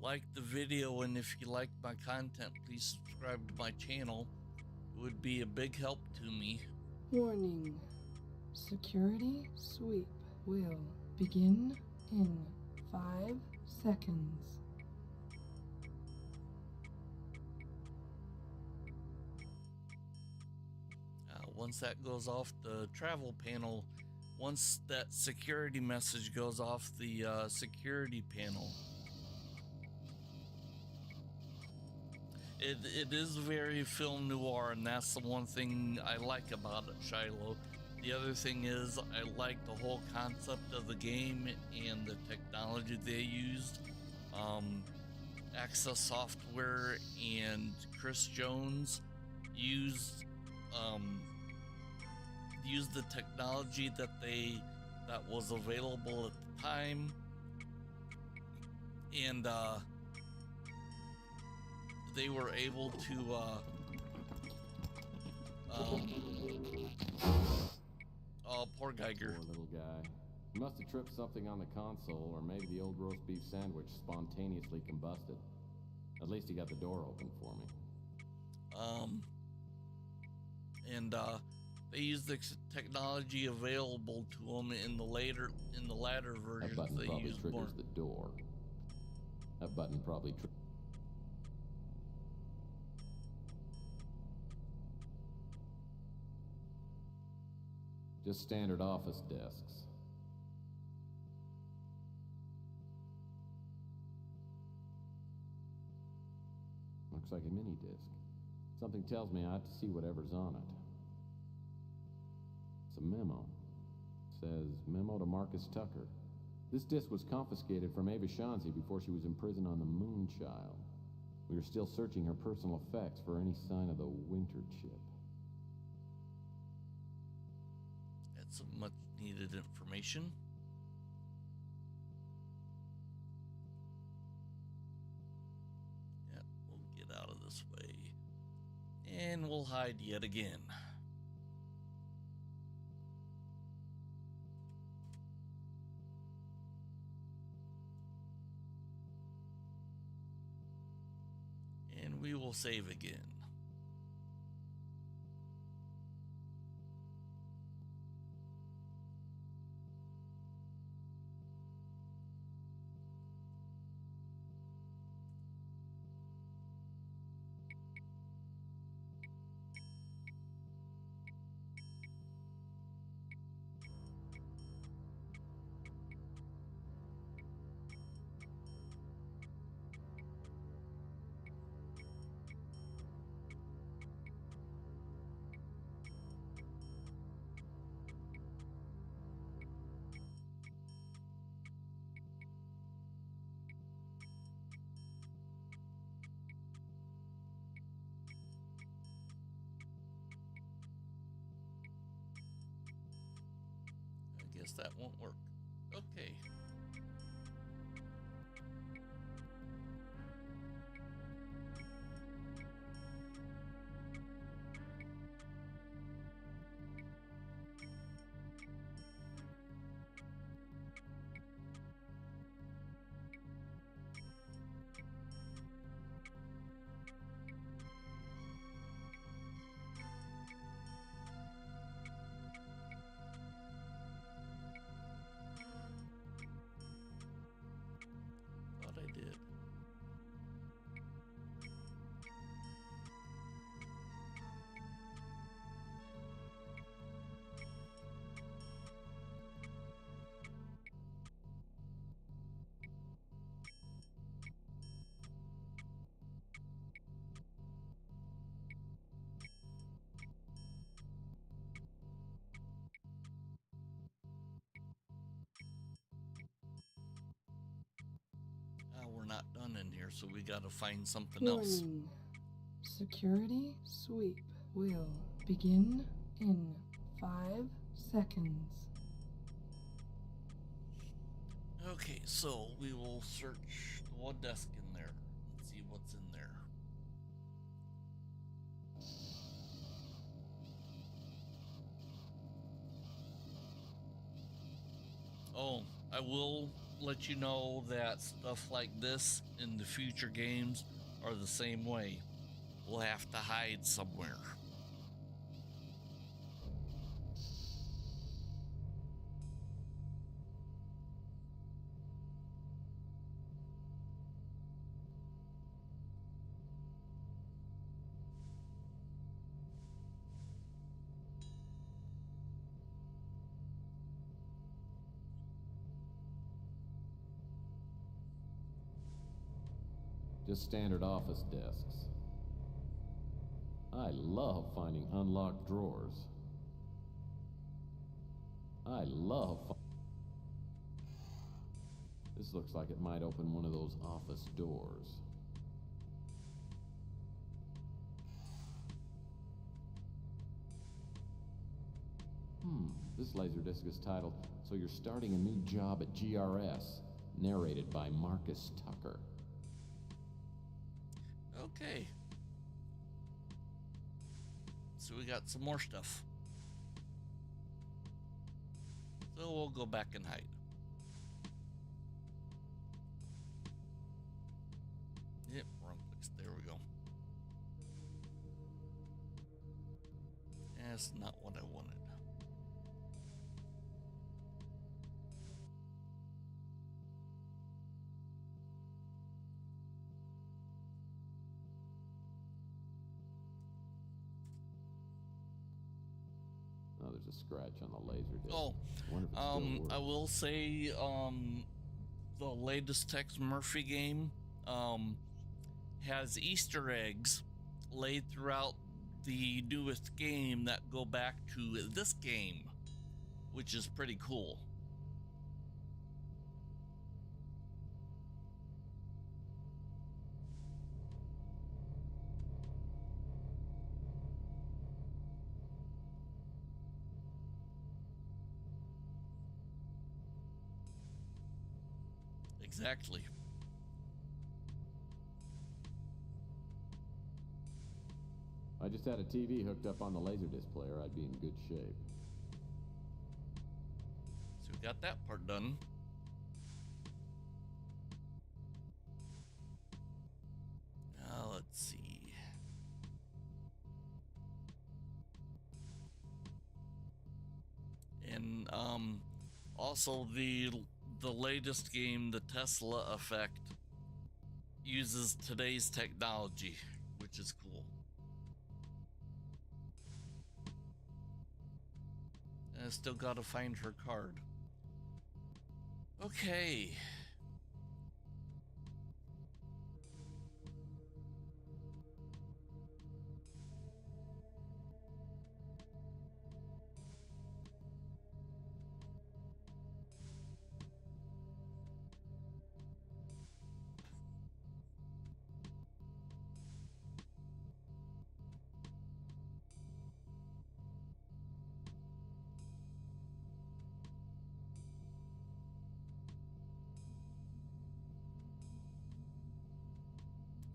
liked the video, and if you liked my content, please subscribe to my channel. It would be a big help to me. Warning. Security sweep will begin in 5 seconds. Once that goes off the travel panel, once that security message goes off the security panel, it is very film noir, and that's the one thing I like about it, Shiloh. The other thing is I like the whole concept of the game and the technology they used. Access Software and Chris Jones used the technology that was available at the time, and they were able to oh, poor Geiger. Poor little guy. He must have tripped something on the console, or maybe the old roast beef sandwich spontaneously combusted. At least he got the door open for me. They used the technology available to them in the latter versions. That button They probably used triggers more. the door. That button probably just standard office desks. Looks like a mini disc. Something tells me I ought to see whatever's on it. It's a memo. It says, memo to Marcus Tucker. This disc was confiscated from Ava Shanzi before she was imprisoned on the Moonchild. We are still searching her personal effects for any sign of the Winter Chip. That's some much needed information. Yeah, we'll get out of this way. And we'll hide yet again. And we will save again. I guess that won't work. Okay. Thought I did. We're not done in here, so we gotta find something else. Warning. Security sweep will begin in 5 seconds. Okay, so we will search the one desk in there and see what's in there. Oh, I will let you know that stuff like this in the future games are the same way. We'll have to hide somewhere. Just standard office desks. I love finding unlocked drawers. I love... This looks like it might open one of those office doors. This laserdisc is titled, "So You're Starting a New Job at GRS," narrated by Marcus Tucker. Okay. So we got some more stuff. So we'll go back and hide. Yep, wrong place. There we go. That's not what I wanted. Oh, there's a scratch on the laser disc. Oh, I wonder if it still works. I will say, the latest Tex Murphy game, has Easter eggs laid throughout the newest game that go back to this game, which is pretty cool. Exactly. If I just had a TV hooked up on the laserdisc player, I'd be in good shape. So we got that part done. Now let's see. And also the latest game, the Tesla Effect, uses today's technology, which is cool. And I still gotta find her card. Okay.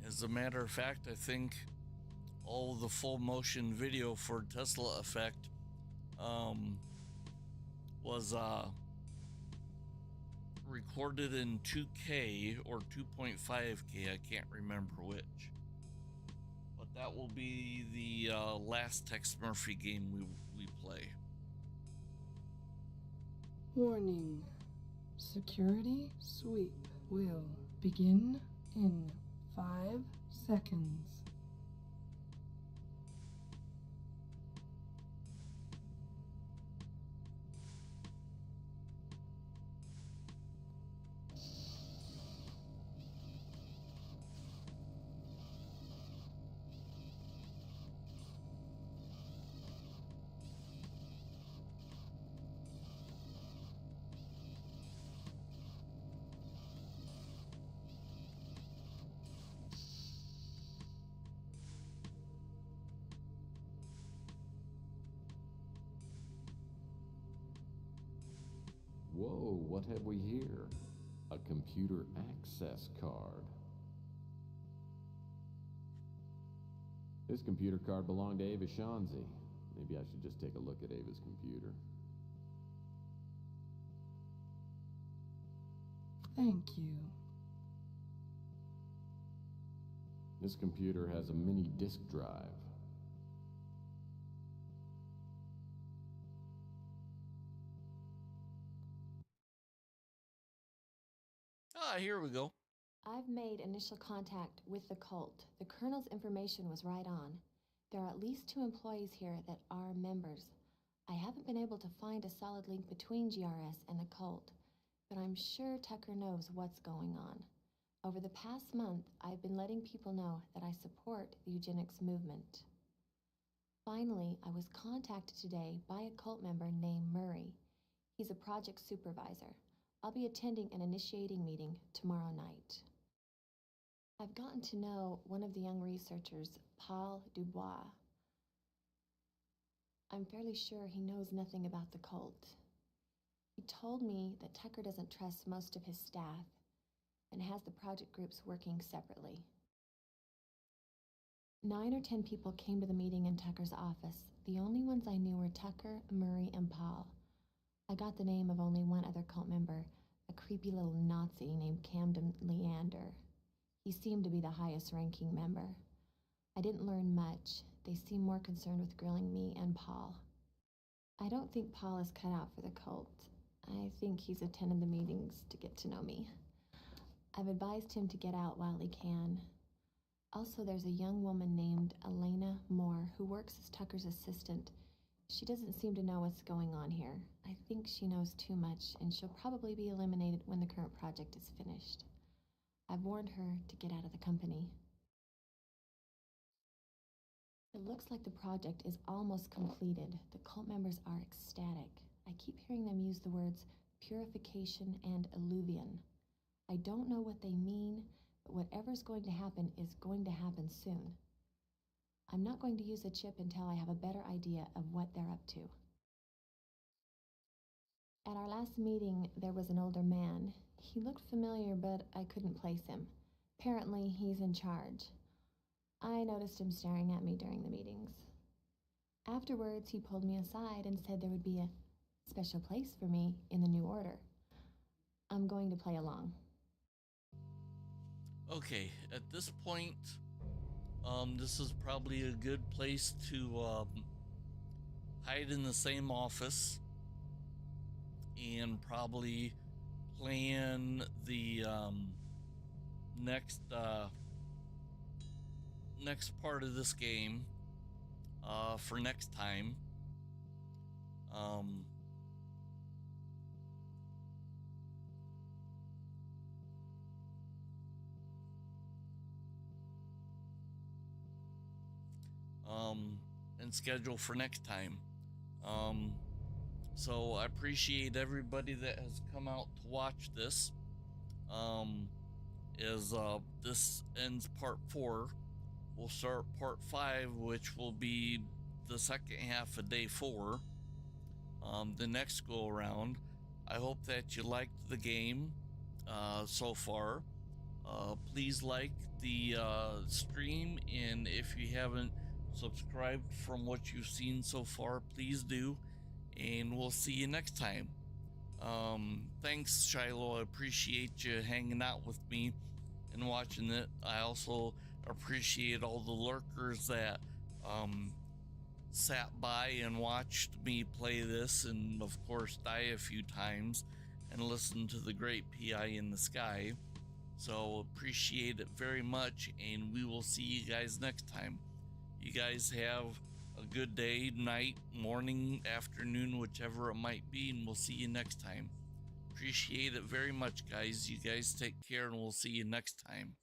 As a matter of fact, I think all the full motion video for Tesla Effect was recorded in 2K or 2.5K, I can't remember which. But that will be the last Tex Murphy game we play. Warning. Security sweep will begin in 5 seconds. Whoa, what have we here? A computer access card. This computer card belonged to Ava Shanzi. Maybe I should just take a look at Ava's computer. Thank you. This computer has a mini disk drive. Ah, here we go. I've made initial contact with the cult. The colonel's information was right on. There are at least 2 employees here that are members. I haven't been able to find a solid link between GRS and the cult, but I'm sure Tucker knows what's going on. Over the past month, I've been letting people know that I support the eugenics movement. Finally, I was contacted today by a cult member named Murray. He's a project supervisor. I'll be attending an initiating meeting tomorrow night. I've gotten to know one of the young researchers, Paul Dubois. I'm fairly sure he knows nothing about the cult. He told me that Tucker doesn't trust most of his staff and has the project groups working separately. 9 or 10 people came to the meeting in Tucker's office. The only ones I knew were Tucker, Murray, and Paul. I got the name of only one other cult member, a creepy little Nazi named Camden Leander. He seemed to be the highest ranking member. I didn't learn much. They seemed more concerned with grilling me and Paul. I don't think Paul is cut out for the cult. I think he's attended the meetings to get to know me. I've advised him to get out while he can. Also, there's a young woman named Elena Moore who works as Tucker's assistant. She doesn't seem to know what's going on here. I think she knows too much, and she'll probably be eliminated when the current project is finished. I've warned her to get out of the company. It looks like the project is almost completed. The cult members are ecstatic. I keep hearing them use the words purification and illuvion. I don't know what they mean, but whatever's going to happen is going to happen soon. I'm not going to use a chip until I have a better idea of what they're up to. At our last meeting, there was an older man. He looked familiar, but I couldn't place him. Apparently, he's in charge. I noticed him staring at me during the meetings. Afterwards, he pulled me aside and said there would be a special place for me in the new order. I'm going to play along. Okay, at this point, this is probably a good place to hide in the same office and probably plan the next part of this game for next time. And schedule for next time. So I appreciate everybody that has come out to watch this. This ends part 4. We'll start part 5, which will be the second half of day 4. The next go around. I hope that you liked the game so far. Please like the stream, and if you haven't subscribed from what you've seen so far, please do, and we'll see you next time. Thanks, Shiloh. I appreciate you hanging out with me and watching it. I also appreciate all the lurkers that sat by and watched me play this, and of course die a few times and listen to the great PI in the sky. So appreciate it very much, and we will see you guys next time. You guys have a good day, night, morning, afternoon, whichever it might be, and we'll see you next time. Appreciate it very much, guys. You guys take care, and we'll see you next time.